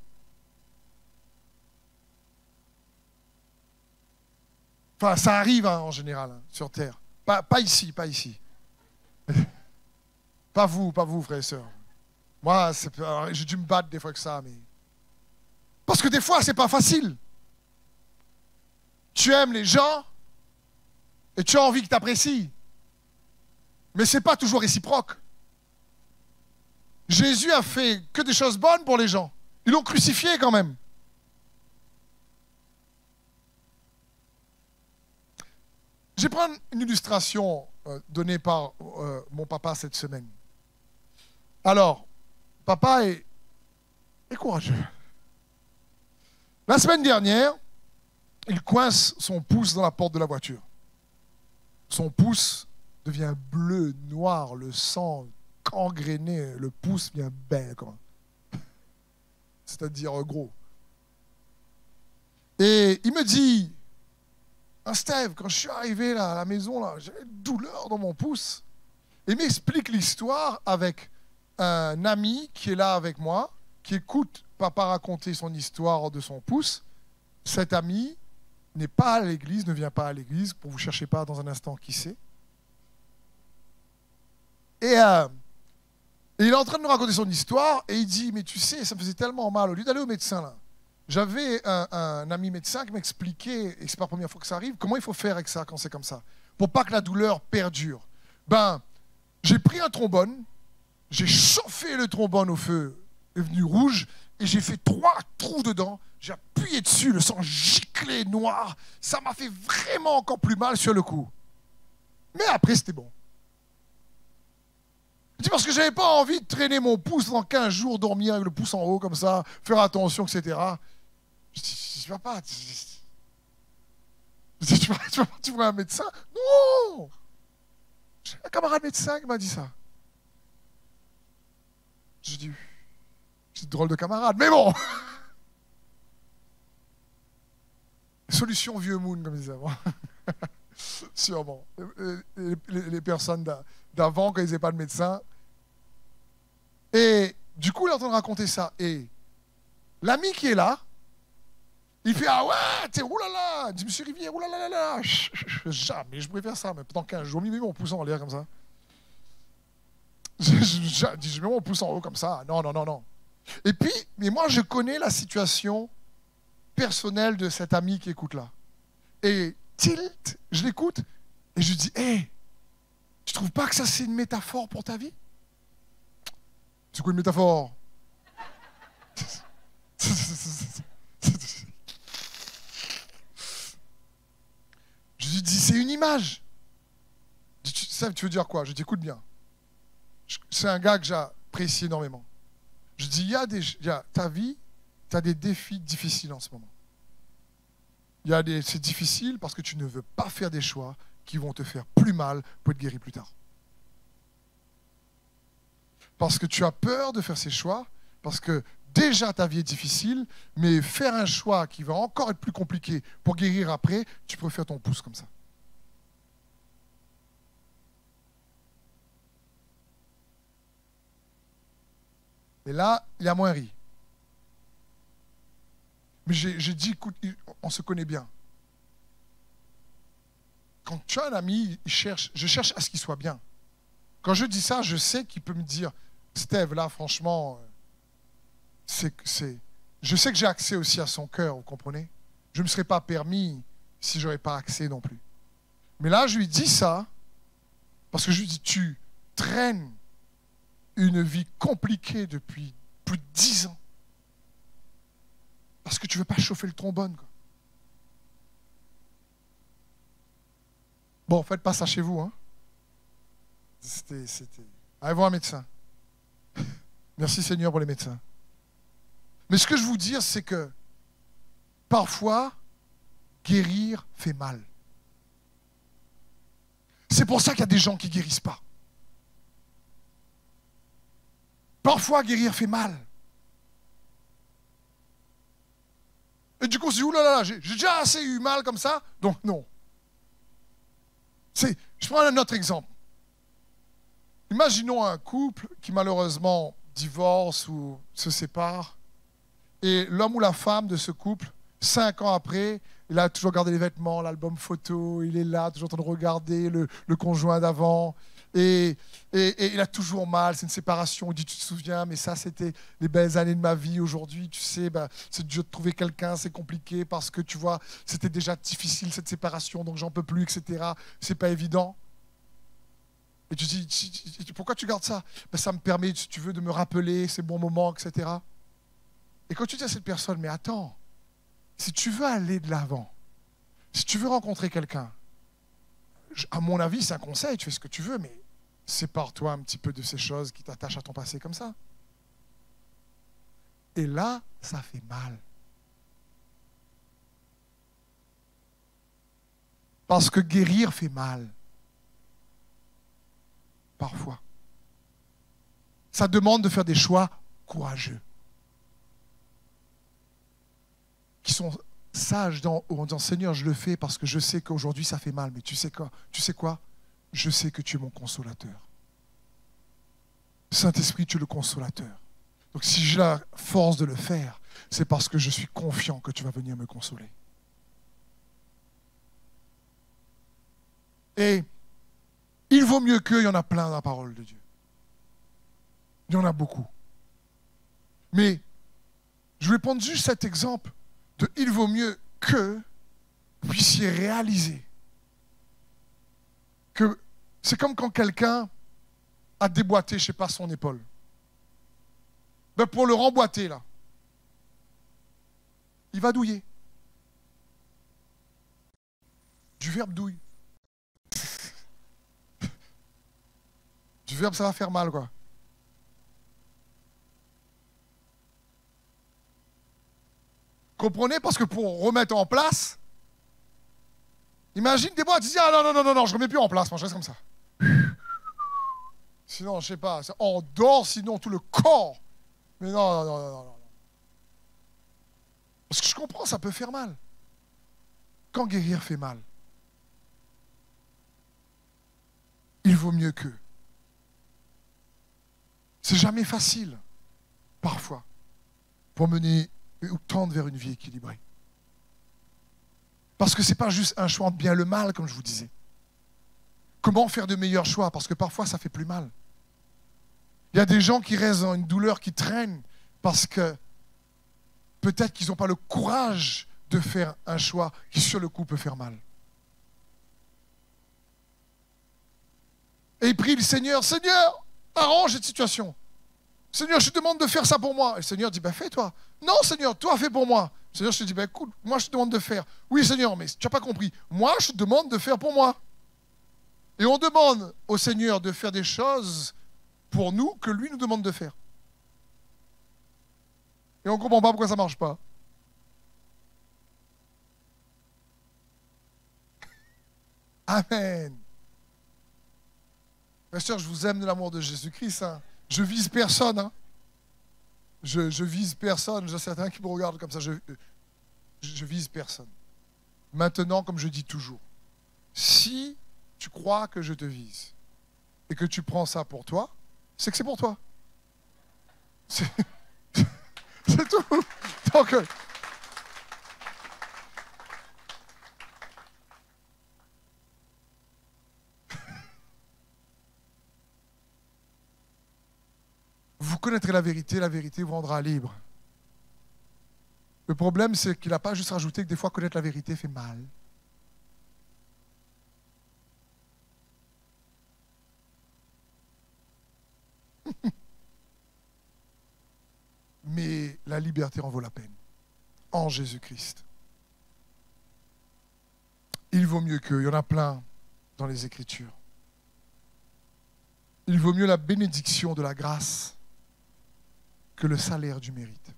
Enfin, ça arrive en général, sur Terre. Pas ici, pas ici. Pas vous, frères et sœurs. Moi, j'ai dû me battre des fois que ça, mais... Parce que des fois, c'est pas facile. Tu aimes les gens et tu as envie qu'ils t'apprécient. Mais c'est pas toujours réciproque. Jésus a fait que des choses bonnes pour les gens. Ils l'ont crucifié quand même. Je vais prendre une illustration donnée par mon papa cette semaine. Alors, papa est courageux. La semaine dernière, il coince son pouce dans la porte de la voiture. Son pouce devient bleu, noir, le sang gangréné, le pouce vient belle, c'est-à-dire gros. Et il me dit... Steve, quand je suis arrivé là, à la maison, là, j'avais une douleur dans mon pouce. Il m'explique l'histoire avec un ami qui est là avec moi, qui écoute papa raconter son histoire de son pouce. Cet ami n'est pas à l'église, ne vient pas à l'église, pour vous chercher pas dans un instant qui c'est. Et il est en train de nous raconter son histoire et il dit, mais tu sais, ça me faisait tellement mal, au lieu d'aller au médecin là. J'avais un ami médecin qui m'expliquait, et c'est pas la première fois que ça arrive, comment il faut faire avec ça quand c'est comme ça, pour pas que la douleur perdure. J'ai pris un trombone, j'ai chauffé le trombone au feu, est venu rouge, et j'ai fait 3 trous dedans, j'ai appuyé dessus, le sang giclé noir, ça m'a fait vraiment encore plus mal sur le coup. Mais après, c'était bon. Je dis parce que j'avais pas envie de traîner mon pouce pendant 15 jours, dormir avec le pouce en haut comme ça, faire attention, etc. Je dis, papa, Je dis, tu vois un médecin? Non! J'ai un camarade médecin qui m'a dit ça. Je dis, c'est drôle de camarade, mais bon! Solution vieux moon, comme ils disaient avant. Sûrement. Les personnes d'avant, quand ils n'avaient pas de médecin. Et du coup, il est en train de raconter ça. Et l'ami qui est là, il fait, ah ouais, t'es oulala, dit Monsieur Rivière, oulala, jamais je pourrais faire ça, mais pendant 15 jours, je mets mon pouce en l'air comme ça. Je mets mon pouce en haut comme ça. Non, non, non, non. Et puis, mais moi, je connais la situation personnelle de cet ami qui écoute là. Et tilt, je l'écoute et je lui dis, hé, tu trouves pas que ça c'est une métaphore pour ta vie? C'est quoi une métaphore? Je lui dis, c'est une image. Tu veux dire quoi? Je dis, écoute bien. C'est un gars que j'apprécie énormément. Je dis, ta vie, tu as des défis difficiles en ce moment. C'est difficile parce que tu ne veux pas faire des choix qui vont te faire plus mal pour être guéri plus tard. Parce que tu as peur de faire ces choix, parce que déjà ta vie est difficile, mais faire un choix qui va encore être plus compliqué pour guérir après, tu préfères ton pouce comme ça. Et là, il a moins ri. Mais j'ai dit, écoute, on se connaît bien. Quand tu as un ami, je cherche à ce qu'il soit bien. Quand je dis ça, je sais qu'il peut me dire, Steve, là, franchement, je sais que j'ai accès aussi à son cœur, vous comprenez? Je ne me serais pas permis si je n'aurais pas accès non plus. Mais là, je lui dis ça, parce que je lui dis, tu traînes une vie compliquée depuis plus de 10 ans. Parce que tu ne veux pas chauffer le trombone, quoi. Bon, faites pas ça chez vous, hein. Allez voir un médecin. Merci Seigneur pour les médecins. Mais ce que je veux vous dire, c'est que parfois, guérir fait mal. C'est pour ça qu'il y a des gens qui ne guérissent pas. Parfois, guérir fait mal. Et du coup, on se dit, oulala, j'ai déjà assez eu mal comme ça, donc non. Je prends un autre exemple. Imaginons un couple qui malheureusement divorce ou se sépare, et l'homme ou la femme de ce couple, 5 ans après, il a toujours gardé les vêtements, l'album photo, il est là, toujours en train de regarder le conjoint d'avant, et il a toujours mal, c'est une séparation, il dit, tu te souviens, mais ça c'était les belles années de ma vie, aujourd'hui, tu sais, c'est dur de trouver quelqu'un, c'est compliqué, parce que tu vois, c'était déjà difficile cette séparation, donc j'en peux plus, etc. C'est pas évident. Et tu dis, pourquoi tu gardes ça? Ça me permet, si tu veux, de me rappeler ces bons moments, etc. Et quand tu dis à cette personne, mais attends, si tu veux aller de l'avant, si tu veux rencontrer quelqu'un, à mon avis, c'est un conseil, tu fais ce que tu veux, mais sépare-toi un petit peu de ces choses qui t'attachent à ton passé comme ça. Et là, ça fait mal. Parce que guérir fait mal. Parfois. Ça demande de faire des choix courageux. Qui sont sages en disant, Seigneur, je le fais parce que je sais qu'aujourd'hui ça fait mal, mais tu sais quoi? Je sais que tu es mon consolateur. Saint-Esprit, tu es le consolateur. Donc si j'ai la force de le faire, c'est parce que je suis confiant que tu vas venir me consoler. Et il vaut mieux qu'il y en a plein dans la parole de Dieu. Il y en a beaucoup. Mais je vais prendre juste cet exemple de il vaut mieux que vous puissiez réaliser que c'est comme quand quelqu'un a déboîté, je ne sais pas, son épaule. Pour le remboîter, là, il va douiller. Du verbe douille. Du verbe, ça va faire mal, quoi. Comprenez? Parce que pour remettre en place, Imagine des boîtes, tu dis, ah non, je ne remets plus en place, moi je reste comme ça. Sinon, je sais pas, on dort, sinon tout le corps. Mais non. Parce que je comprends, ça peut faire mal. Quand guérir fait mal, il vaut mieux que. C'est jamais facile, parfois, pour mener ou tendre vers une vie équilibrée. Parce que ce n'est pas juste un choix entre bien et le mal, comme je vous disais. Comment faire de meilleurs choix? Parce que parfois, ça fait plus mal. Il y a des gens qui restent dans une douleur qui traîne parce que peut-être qu'ils n'ont pas le courage de faire un choix qui, sur le coup, peut faire mal. Et il prie le Seigneur, Seigneur, arrange cette situation. Seigneur, je te demande de faire ça pour moi. Et le Seigneur dit, fais-toi. Non, Seigneur, toi, fais pour moi. Seigneur, je te dis, écoute, moi, je te demande de faire. Oui, Seigneur, mais tu n'as pas compris. Moi, je te demande de faire pour moi. Et on demande au Seigneur de faire des choses pour nous que lui nous demande de faire. Et on ne comprend pas pourquoi ça ne marche pas. Amen. Bien sûr, je vous aime de l'amour de Jésus-Christ. Hein. Je vise personne. Hein. Je vise personne. J'ai certains qui me regardent comme ça. Je vise personne. Maintenant, comme je dis toujours, si tu crois que je te vise et que tu prends ça pour toi, c'est que c'est pour toi. C'est tout. Donc, vous connaîtrez la vérité vous rendra libre. Le problème, c'est qu'il n'a pas juste rajouté que des fois connaître la vérité fait mal. Mais la liberté en vaut la peine. En Jésus-Christ. Il vaut mieux que, il y en a plein dans les Écritures. Il vaut mieux la bénédiction de la grâce que le salaire du mérite.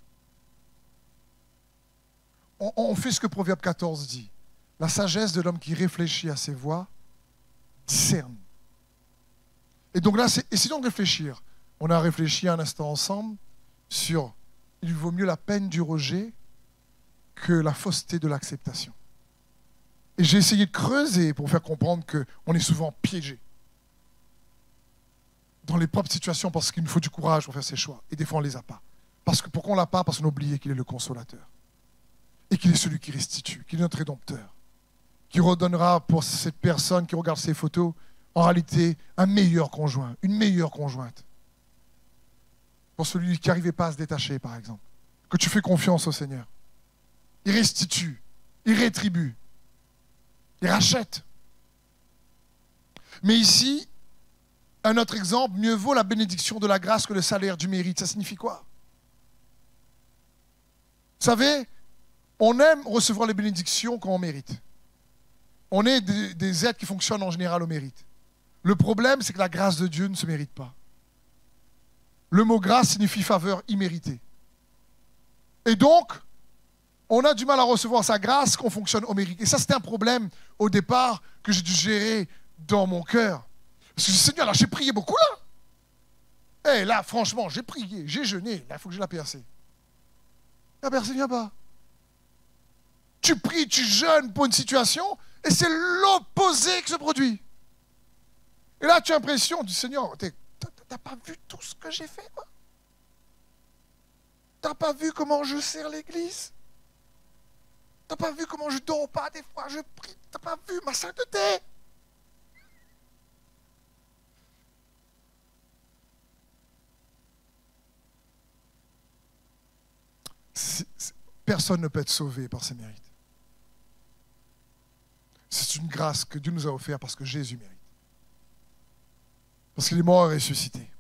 On fait ce que Proverbe 14 dit. La sagesse de l'homme qui réfléchit à ses voies discerne. Et donc là, essayons de réfléchir. On a réfléchi un instant ensemble sur il vaut mieux la peine du rejet que la fausseté de l'acceptation. Et j'ai essayé de creuser pour faire comprendre qu'on est souvent piégé dans les propres situations parce qu'il nous faut du courage pour faire ses choix. Et des fois, on ne les a pas. Pourquoi on ne l'a pas? Parce qu'on a oublié qu'il est le consolateur. Et qu'il est celui qui restitue, qu'il est notre rédempteur. Qui redonnera pour cette personne qui regarde ses photos, en réalité, un meilleur conjoint, une meilleure conjointe. Pour celui qui n'arrivait pas à se détacher, par exemple. Que tu fais confiance au Seigneur. Il restitue, il rétribue, il rachète. Mais ici, un autre exemple, mieux vaut la bénédiction de la grâce que le salaire du mérite. Ça signifie quoi? Vous savez, on aime recevoir les bénédictions quand on mérite. On est des êtres qui fonctionnent en général au mérite. Le problème, c'est que la grâce de Dieu ne se mérite pas. Le mot grâce signifie faveur imméritée. Et donc, on a du mal à recevoir sa grâce quand on fonctionne au mérite. Et ça, c'était un problème au départ que j'ai dû gérer dans mon cœur. Parce que Seigneur, là, j'ai prié beaucoup, là. Et là, franchement, j'ai prié, j'ai jeûné. Là, il faut que j'ai la percée. La percée ne vient pas. Tu pries, tu jeûnes pour une situation, et c'est l'opposé qui se produit. Et là, tu as l'impression du Seigneur, t'as pas vu tout ce que j'ai fait, quoi? T'as pas vu comment je sers l'église? T'as pas vu comment je dors pas des fois, je prie? T'as pas vu ma sainteté? Personne ne peut être sauvé par ses mérites. C'est une grâce que Dieu nous a offerte parce que Jésus mérite. Parce qu'il est mort et ressuscité.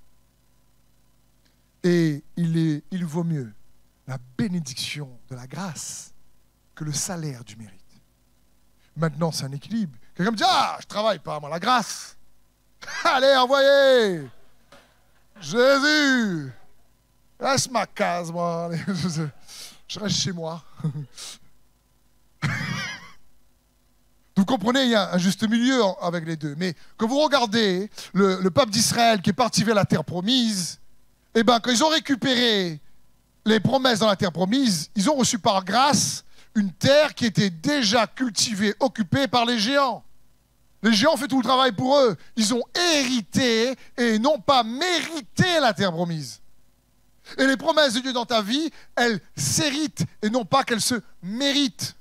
Et il vaut mieux la bénédiction de la grâce que le salaire du mérite. Maintenant, c'est un équilibre. Quelqu'un me dit, ah, je travaille pas, moi, la grâce. Allez, envoyez. Jésus. Laisse ma case, moi. Je reste chez moi. Donc Vous comprenez, il y a un juste milieu avec les deux. Mais quand vous regardez le peuple d'Israël qui est parti vers la terre promise, eh bien, quand ils ont récupéré les promesses dans la terre promise, ils ont reçu par grâce une terre qui était déjà cultivée, occupée par les géants. Les géants ont fait tout le travail pour eux. Ils ont hérité et non pas mérité la terre promise. Et les promesses de Dieu dans ta vie, elles s'héritent et non pas qu'elles se méritent.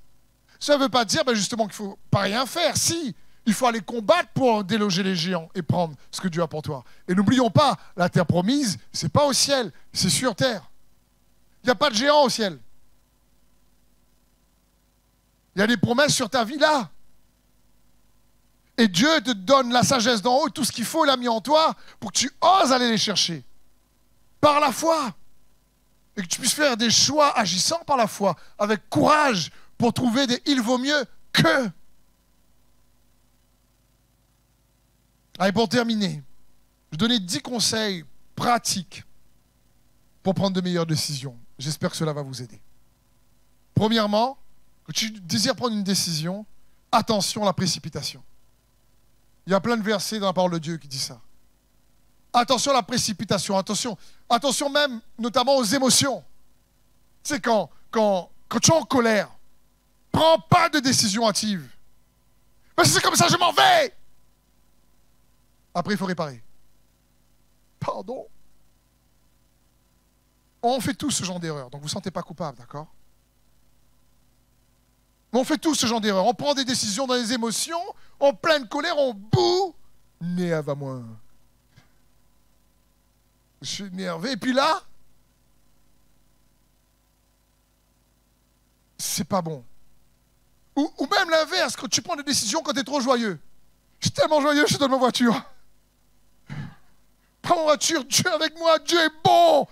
Ça ne veut pas dire justement qu'il ne faut pas rien faire. Si, il faut aller combattre pour déloger les géants et prendre ce que Dieu a pour toi. Et n'oublions pas, la terre promise, ce n'est pas au ciel, c'est sur terre. Il n'y a pas de géants au ciel. Il y a des promesses sur ta vie là. Et Dieu te donne la sagesse d'en haut, tout ce qu'il faut, il a mis en toi pour que tu oses aller les chercher. Par la foi. Et que tu puisses faire des choix agissant par la foi, avec courage, pour trouver des « il vaut mieux que ». Allez, pour terminer, je vais donner 10 conseils pratiques pour prendre de meilleures décisions. J'espère que cela va vous aider. Premièrement, quand tu désires prendre une décision, attention à la précipitation. Il y a plein de versets dans la parole de Dieu qui disent ça. Attention à la précipitation, attention même, notamment aux émotions. Tu sais, quand tu es en colère, prends pas de décision hâtive. Mais c'est comme ça, je m'en vais. Après, il faut réparer. Pardon. On fait tous ce genre d'erreur, donc vous ne vous sentez pas coupable, d'accord? Mais on fait tous ce genre d'erreur. On prend des décisions dans les émotions, en pleine colère, on boue. Nerve à moi. Je suis énervé. Et puis là, c'est pas bon. Ou même l'inverse, quand tu prends des décisions quand tu es trop joyeux. Je suis tellement joyeux, je te donne ma voiture. Prends ma voiture, Dieu est avec moi, Dieu est bon.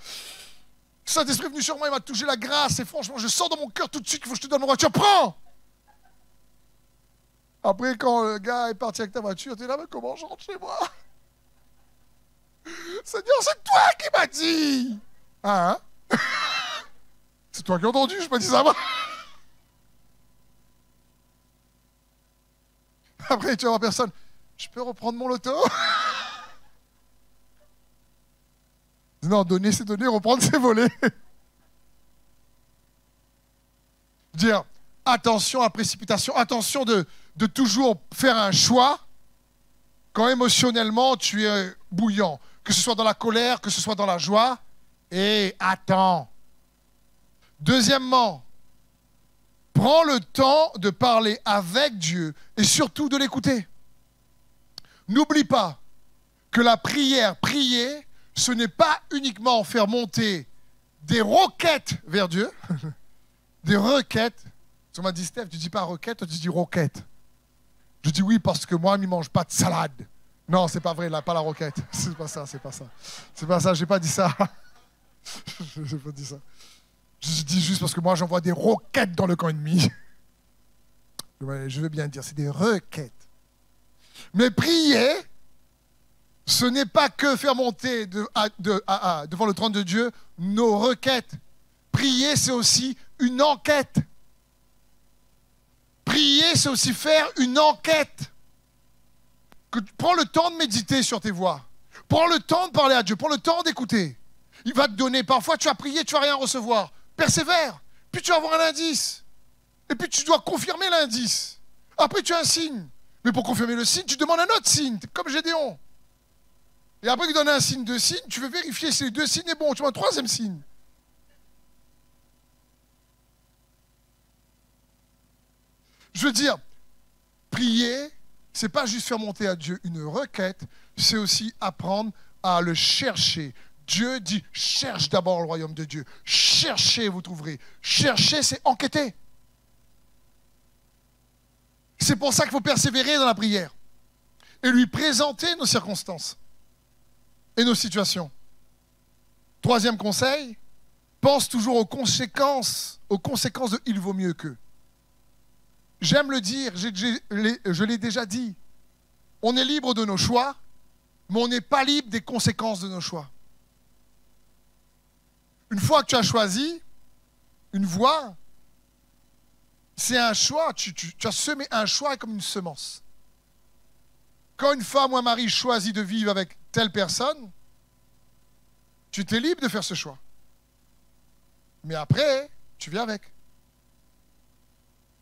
Le Saint-Esprit est venu sur moi, il m'a touché la grâce. Et franchement, je sens dans mon cœur tout de suite qu'il faut que je te donne ma voiture. Prends! Après, quand le gars est parti avec ta voiture, tu es là, mais comment je rentre chez moi? Seigneur, c'est toi qui m'as dit! Hein? C'est toi qui as entendu, je me dis ça va. Après, tu vas voir personne. Je peux reprendre mon loto? Non, donner c'est donner, reprendre c'est voler. Dire attention à la précipitation, attention de toujours faire un choix quand émotionnellement tu es bouillant, que ce soit dans la colère, que ce soit dans la joie, et attends. Deuxièmement, prends le temps de parler avec Dieu et surtout de l'écouter. N'oublie pas que la prière, prier, ce n'est pas uniquement faire monter des requêtes vers Dieu, des requêtes. On m'a dit, Steph, tu ne dis pas requête, toi tu dis roquette. Je dis oui parce que moi, je ne mange pas de salade. Non, c'est pas vrai, là, pas la roquette. C'est pas ça, c'est pas ça. C'est pas ça, j'ai pas dit ça. J'ai pas dit ça. Je dis juste parce que moi, j'envoie des roquettes dans le camp ennemi. Je veux bien dire, c'est des requêtes. Mais prier, ce n'est pas que faire monter devant le trône de Dieu nos requêtes. Prier, c'est aussi une enquête. Prier, c'est aussi faire une enquête. Prends le temps de méditer sur tes voies. Prends le temps de parler à Dieu. Prends le temps d'écouter. Il va te donner. Parfois, tu vas prier, tu ne vas rien recevoir. Persévère. Puis tu vas avoir un indice. Et puis tu dois confirmer l'indice. Après, tu as un signe. Mais pour confirmer le signe, tu demandes un autre signe, comme Gédéon. Et après qu'il donne un signe, deux signes, tu veux vérifier si les deux signes sont bons. Tu vois un troisième signe. Je veux dire, prier, c'est pas juste faire monter à Dieu une requête, c'est aussi apprendre à le chercher. Dieu dit, cherche d'abord le royaume de Dieu. Cherchez, vous trouverez. Chercher, c'est enquêter. C'est pour ça qu'il faut persévérer dans la prière et lui présenter nos circonstances et nos situations. Troisième conseil, pense toujours aux conséquences de « il vaut mieux que ». J'aime le dire, je l'ai déjà dit. On est libre de nos choix, mais on n'est pas libre des conséquences de nos choix. Une fois que tu as choisi une voie, C'est un choix. Tu as semé un choix comme une semence. Quand une femme ou un mari choisit de vivre avec telle personne, tu t'es libre de faire ce choix. Mais après, tu viens avec.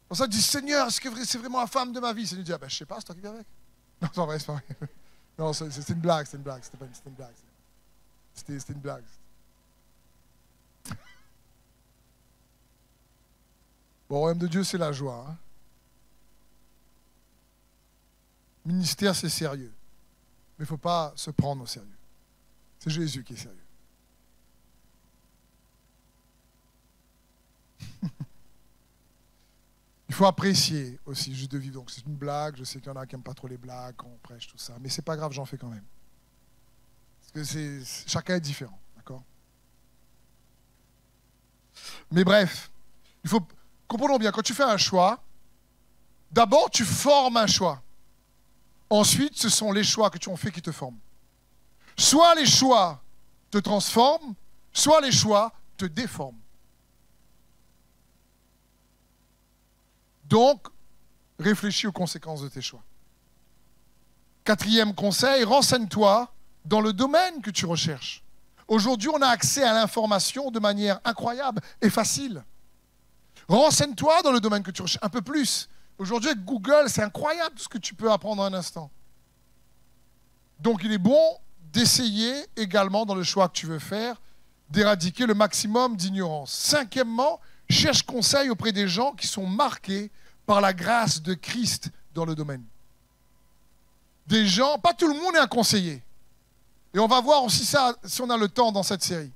Pour ça, tu dis, Seigneur, est-ce que c'est vraiment la femme de ma vie? Seigneur dit, ah ben, je sais pas, c'est toi qui viens avec. Non, c'est pas vrai, c'est pas vrai. Non, c'est une blague, c'était une blague. C'était une blague. C'était une blague. Bon, au royaume de Dieu, c'est la joie. Hein. Ministère, c'est sérieux. Mais il ne faut pas se prendre au sérieux. C'est Jésus qui est sérieux. Il faut apprécier aussi juste de vivre. Donc c'est une blague. Je sais qu'il y en a qui n'aiment pas trop les blagues quand on prêche tout ça. Mais c'est pas grave, j'en fais quand même. Parce que chacun est différent. D'accord? Mais bref, il faut... Comprenons bien, quand tu fais un choix, d'abord tu formes un choix. Ensuite, ce sont les choix que tu as fait qui te forment. Soit les choix te transforment, soit les choix te déforment. Donc, réfléchis aux conséquences de tes choix. 4e conseil, renseigne-toi dans le domaine que tu recherches. Aujourd'hui, on a accès à l'information de manière incroyable et facile. Renseigne-toi dans le domaine que tu recherches un peu plus. Aujourd'hui, avec Google, c'est incroyable tout ce que tu peux apprendre en un instant. Donc, il est bon d'essayer également dans le choix que tu veux faire, d'éradiquer le maximum d'ignorance. 5e, cherche conseil auprès des gens qui sont marqués par la grâce de Christ dans le domaine. Des gens, pas tout le monde est un conseiller. Et on va voir aussi ça si on a le temps dans cette série.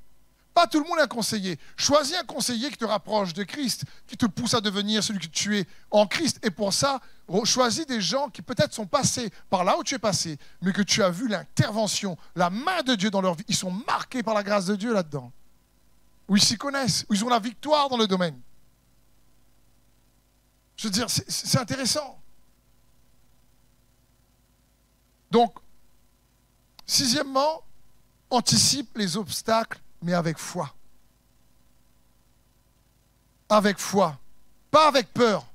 Pas tout le monde est un conseiller. Choisis un conseiller qui te rapproche de Christ, qui te pousse à devenir celui que tu es en Christ. Et pour ça, choisis des gens qui peut-être sont passés par là où tu es passé, mais que tu as vu l'intervention, la main de Dieu dans leur vie. Ils sont marqués par la grâce de Dieu là-dedans. Où ils s'y connaissent, où ils ont la victoire dans le domaine. Je veux dire, c'est intéressant. Donc, 6e, anticipe les obstacles, mais avec foi. Avec foi. Pas avec peur.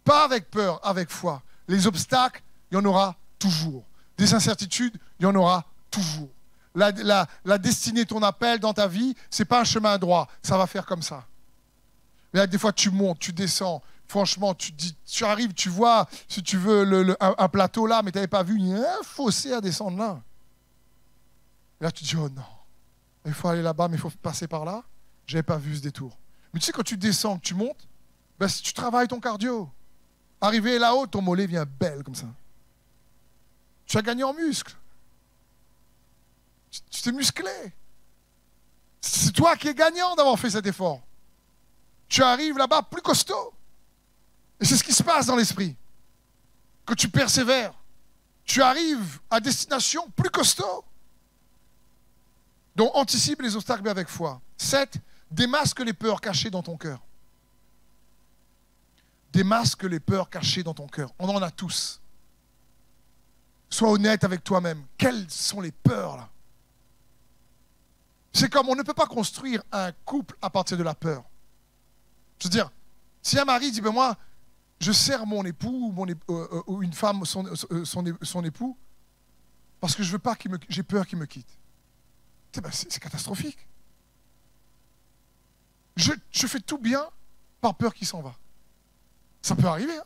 Pas avec peur, avec foi. Les obstacles, il y en aura toujours. Des incertitudes, il y en aura toujours. La destinée, ton appel dans ta vie, ce n'est pas un chemin droit. Ça va faire comme ça. Mais des fois, tu montes, tu descends. Franchement, tu arrives, tu vois, si tu veux, un plateau là, mais tu n'avais pas vu, il y a un fossé à descendre là. Et là, tu te dis, oh non, il faut aller là-bas, mais il faut passer par là. Je n'avais pas vu ce détour. Mais tu sais, quand tu descends, que tu montes, ben, si tu travailles ton cardio, arrivé là-haut, ton mollet vient belle comme ça. Tu as gagné en muscle. Tu t'es musclé. C'est toi qui es gagnant d'avoir fait cet effort. Tu arrives là-bas plus costaud. Et c'est ce qui se passe dans l'esprit. Quand tu persévères, tu arrives à destination plus costaud. Donc, anticipe les obstacles mais avec foi. 7, démasque les peurs cachées dans ton cœur. Démasque les peurs cachées dans ton cœur. On en a tous. Sois honnête avec toi-même. Quelles sont les peurs là? C'est comme on ne peut pas construire un couple à partir de la peur. Je veux dire, si un mari dit, ben moi, je sers mon époux ou une femme, son époux, parce que je veux pas j'ai peur qu'il me quitte. Ben, c'est catastrophique. Je fais tout bien par peur qu'il s'en va. Ça peut arriver. Hein?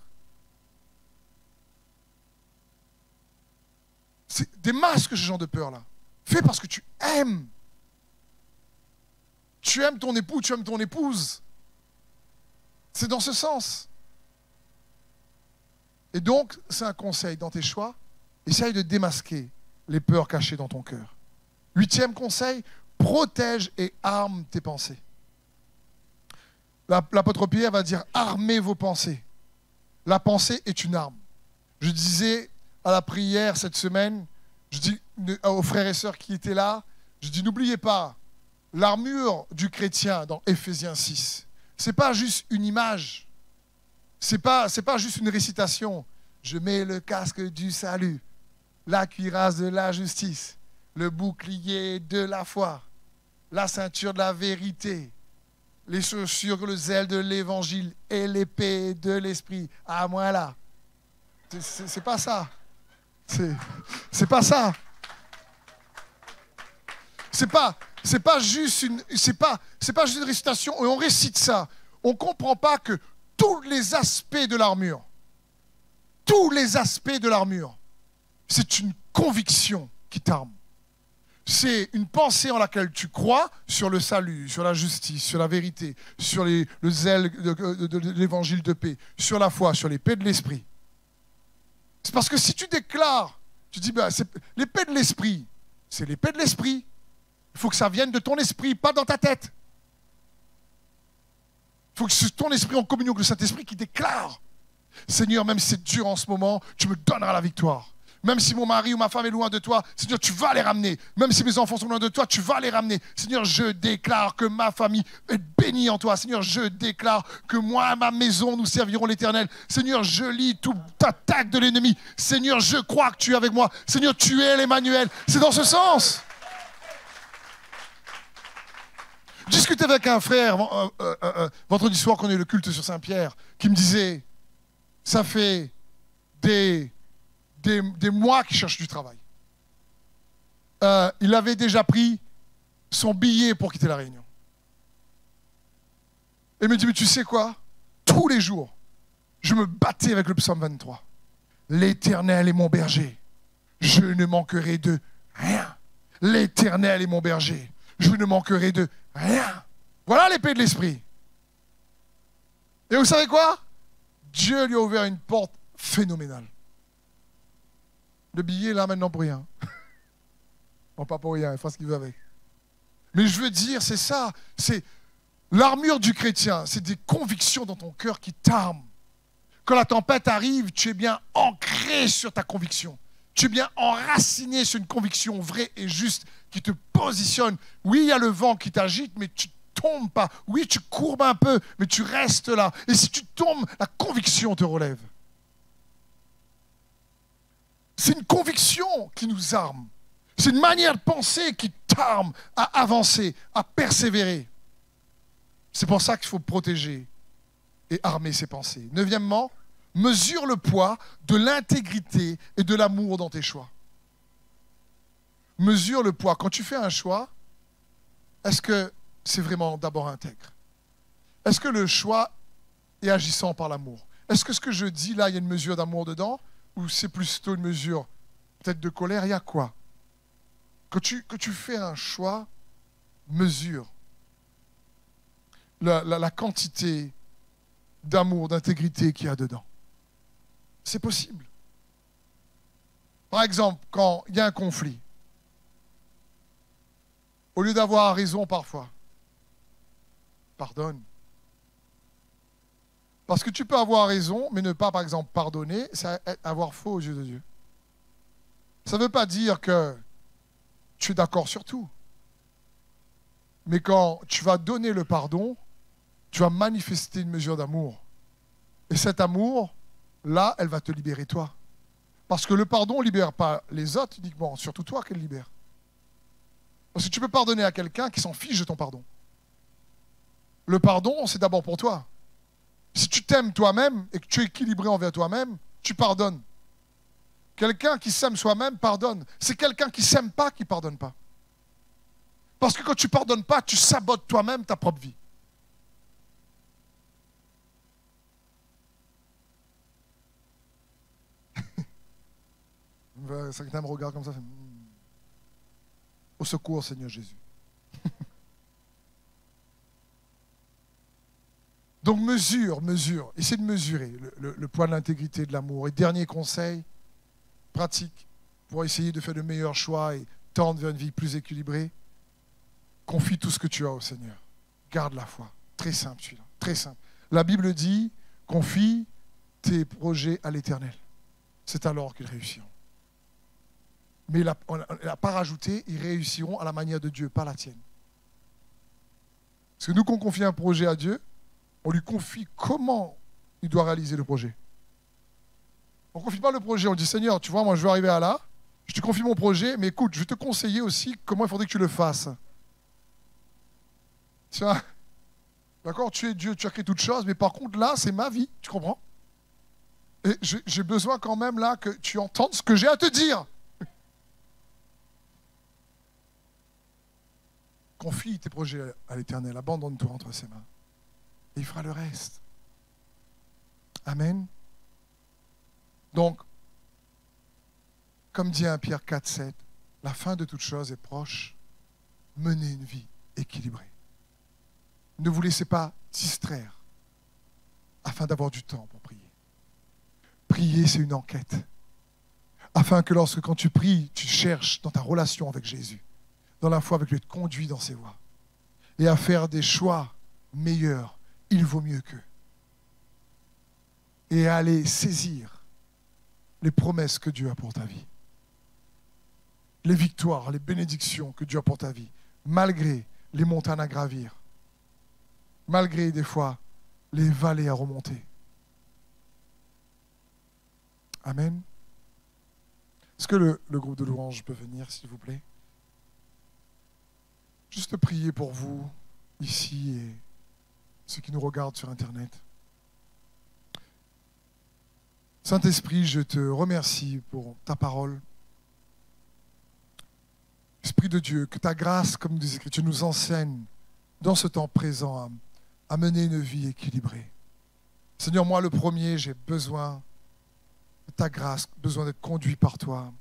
Démasque ce genre de peur-là. Fais parce que tu aimes. Tu aimes ton époux, tu aimes ton épouse. C'est dans ce sens. Et donc, c'est un conseil dans tes choix. Essaye de démasquer les peurs cachées dans ton cœur. 8e conseil, protège et arme tes pensées. L'apôtre Pierre va dire, armez vos pensées. La pensée est une arme. Je disais à la prière cette semaine, je dis aux frères et sœurs qui étaient là, je dis, n'oubliez pas, l'armure du chrétien dans Éphésiens 6, ce n'est pas juste une image, ce n'est pas juste une récitation. Je mets le casque du salut, la cuirasse de la justice, le bouclier de la foi, la ceinture de la vérité, les chaussures, le zèle de l'évangile et l'épée de l'esprit. Ah, moi là. C'est pas ça. C'est pas ça. C'est pas juste une récitation et on récite ça. On ne comprend pas que tous les aspects de l'armure, c'est une conviction qui t'arme. C'est une pensée en laquelle tu crois sur le salut, sur la justice, sur la vérité, sur le zèle de l'évangile de paix, sur la foi, sur l'épée de l'esprit. C'est parce que si tu déclares, tu dis, l'épée de l'esprit, c'est l'épée de l'esprit. Il faut que ça vienne de ton esprit, pas dans ta tête. Il faut que c'est ton esprit en communion avec le Saint-Esprit qui déclare, Seigneur, même si c'est dur en ce moment, tu me donneras la victoire. Même si mon mari ou ma femme est loin de toi, Seigneur, tu vas les ramener. Même si mes enfants sont loin de toi, tu vas les ramener. Seigneur, je déclare que ma famille est bénie en toi. Seigneur, je déclare que moi et ma maison, nous servirons l'Éternel. Seigneur, je lis toute attaque de l'ennemi. Seigneur, je crois que tu es avec moi. Seigneur, tu es l'Emmanuel. C'est dans ce sens. Je discutais avec un frère vendredi soir quand on a eu le culte sur Saint-Pierre, qui me disait, ça fait des mois qu'il cherche du travail. Il avait déjà pris son billet pour quitter La Réunion. Et il me dit, mais tu sais quoi? Tous les jours, je me battais avec le psaume 23. L'Éternel est mon berger. Je ne manquerai de rien. L'Éternel est mon berger. Je ne manquerai de rien. Voilà l'épée de l'esprit. Et vous savez quoi? Dieu lui a ouvert une porte phénoménale. Le billet est là maintenant pour rien. Bon, pas pour rien, il fera ce qu'il veut avec. Mais je veux dire, c'est ça. C'est l'armure du chrétien. C'est des convictions dans ton cœur qui t'arment. Quand la tempête arrive, tu es bien ancré sur ta conviction. Tu es bien enraciné sur une conviction vraie et juste qui te positionne. Oui, il y a le vent qui t'agite, mais tu ne tombes pas. Oui, tu courbes un peu, mais tu restes là. Et si tu tombes, la conviction te relève. C'est une conviction qui nous arme. C'est une manière de penser qui t'arme à avancer, à persévérer. C'est pour ça qu'il faut protéger et armer ses pensées. Neuvièmement, mesure le poids de l'intégrité et de l'amour dans tes choix. Mesure le poids. Quand tu fais un choix, est-ce que c'est vraiment d'abord intègre? Est-ce que le choix est agissant par l'amour? Est-ce que ce que je dis là, il y a une mesure d'amour dedans? Ou c'est plutôt une mesure peut-être de colère? Il y a quoi? Quand tu fais un choix, mesure la quantité d'amour, d'intégrité qu'il y a dedans. C'est possible. Par exemple, quand il y a un conflit, au lieu d'avoir raison parfois, pardonne. Parce que tu peux avoir raison, mais ne pas, par exemple, pardonner, c'est avoir faux aux yeux de Dieu. Ça ne veut pas dire que tu es d'accord sur tout. Mais quand tu vas donner le pardon, tu vas manifester une mesure d'amour. Et cet amour, là, elle va te libérer toi. Parce que le pardon ne libère pas les autres uniquement, surtout toi qu'elle libère. Parce que tu peux pardonner à quelqu'un qui s'en fiche de ton pardon. Le pardon, c'est d'abord pour toi. Si tu t'aimes toi-même et que tu es équilibré envers toi-même, tu pardonnes. Quelqu'un qui s'aime soi-même pardonne. C'est quelqu'un qui ne s'aime pas qui ne pardonne pas. Parce que quand tu ne pardonnes pas, tu sabotes toi-même ta propre vie. Certains me regardent comme ça. Au secours, Seigneur Jésus. Donc mesure. Essaie de mesurer le poids de l'intégrité, de l'amour. Et dernier conseil, pratique, pour essayer de faire de meilleurs choix et tendre vers une vie plus équilibrée. Confie tout ce que tu as au Seigneur. Garde la foi. Très simple celui-là. Très simple. La Bible dit, confie tes projets à l'Éternel. C'est alors qu'ils réussiront. Mais on n'a pas rajouté, ils réussiront à la manière de Dieu, pas la tienne. Parce que nous, quand on confie un projet à Dieu, on lui confie comment il doit réaliser le projet. On ne confie pas le projet, on dit, Seigneur, tu vois, moi je veux arriver à là, je te confie mon projet, mais écoute, je vais te conseiller aussi comment il faudrait que tu le fasses. Tu vois? D'accord? Tu es Dieu, tu as créé toutes choses, mais par contre, là, c'est ma vie. Tu comprends? Et j'ai besoin quand même, là, que tu entendes ce que j'ai à te dire. Confie tes projets à l'Éternel. Abandonne-toi entre ses mains. Et il fera le reste. Amen. Donc, comme dit 1 Pierre 4, 7, la fin de toute chose est proche. Menez une vie équilibrée. Ne vous laissez pas distraire afin d'avoir du temps pour prier. Prier, c'est une enquête. Afin que quand tu pries, tu cherches dans ta relation avec Jésus, dans la foi avec lui, te conduis dans ses voies. Et à faire des choix meilleurs, il vaut mieux qu'eux. Et à aller saisir les promesses que Dieu a pour ta vie. Les victoires, les bénédictions que Dieu a pour ta vie, malgré les montagnes à gravir, malgré des fois les vallées à remonter. Amen. Est-ce que le groupe de louanges peut venir, s'il vous plaît? Juste prier pour vous, ici, et ceux qui nous regardent sur Internet. Saint-Esprit, je te remercie pour ta parole. Esprit de Dieu, que ta grâce, comme nous dit l'Écriture, nous enseigne dans ce temps présent à mener une vie équilibrée. Seigneur, moi le premier, j'ai besoin de ta grâce, besoin d'être conduit par toi,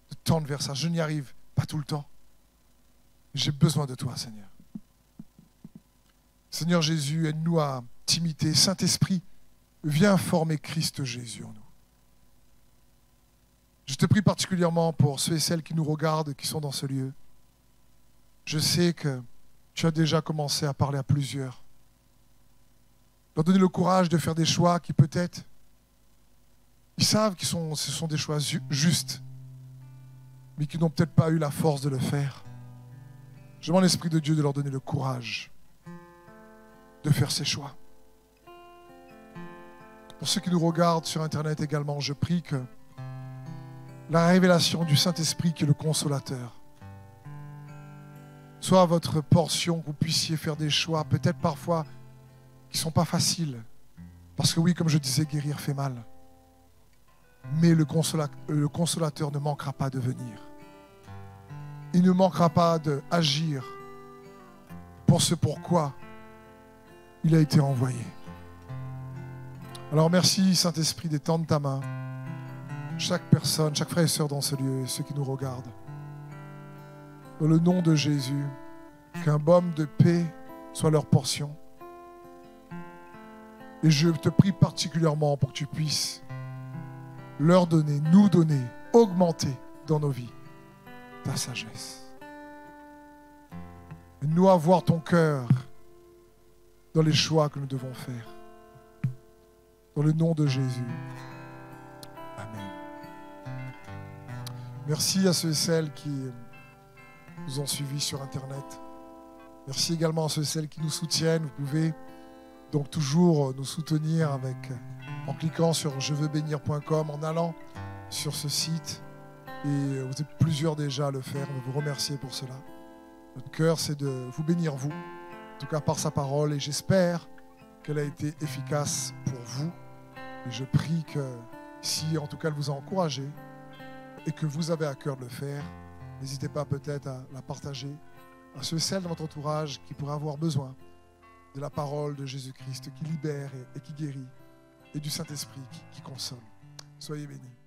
de tendre vers ça. Je n'y arrive pas tout le temps. J'ai besoin de toi, Seigneur. Seigneur Jésus, aide-nous à t'imiter. Saint-Esprit, viens former Christ Jésus en nous. Je te prie particulièrement pour ceux et celles qui nous regardent, qui sont dans ce lieu. Je sais que tu as déjà commencé à parler à plusieurs. Leur donner le courage de faire des choix qui peut-être, ils savent que ce sont des choix justes, mais qui n'ont peut-être pas eu la force de le faire. Je demande à l'Esprit de Dieu de leur donner le courage de faire ces choix. Pour ceux qui nous regardent sur Internet également, je prie que la révélation du Saint-Esprit qui est le consolateur soit votre portion, que vous puissiez faire des choix, peut-être parfois qui ne sont pas faciles. Parce que oui, comme je disais, guérir fait mal. Mais le consolateur ne manquera pas de venir. Il ne manquera pas d'agir pour ce pourquoi il a été envoyé. Alors merci Saint-Esprit d'étendre ta main. Chaque personne, chaque frère et sœur dans ce lieu, ceux qui nous regardent. Dans le nom de Jésus, qu'un baume de paix soit leur portion. Et je te prie particulièrement pour que tu puisses leur donner, nous donner, augmenter dans nos vies ta sagesse. Et nous avoir ton cœur dans les choix que nous devons faire. Dans le nom de Jésus. Amen. Merci à ceux et celles qui nous ont suivis sur Internet. Merci également à ceux et celles qui nous soutiennent. Vous pouvez donc toujours nous soutenir en cliquant sur jeveubénir.com, en allant sur ce site. Et vous êtes plusieurs déjà à le faire. On veut vous remercier pour cela. Notre cœur, c'est de vous bénir, vous, en tout cas par sa parole. Et j'espère qu'elle a été efficace pour vous. Et je prie que si, en tout cas, elle vous a encouragé et que vous avez à cœur de le faire, n'hésitez pas peut-être à la partager à ceux et celles de votre entourage qui pourraient avoir besoin de la parole de Jésus-Christ qui libère et qui guérit, et du Saint-Esprit qui console. Soyez bénis.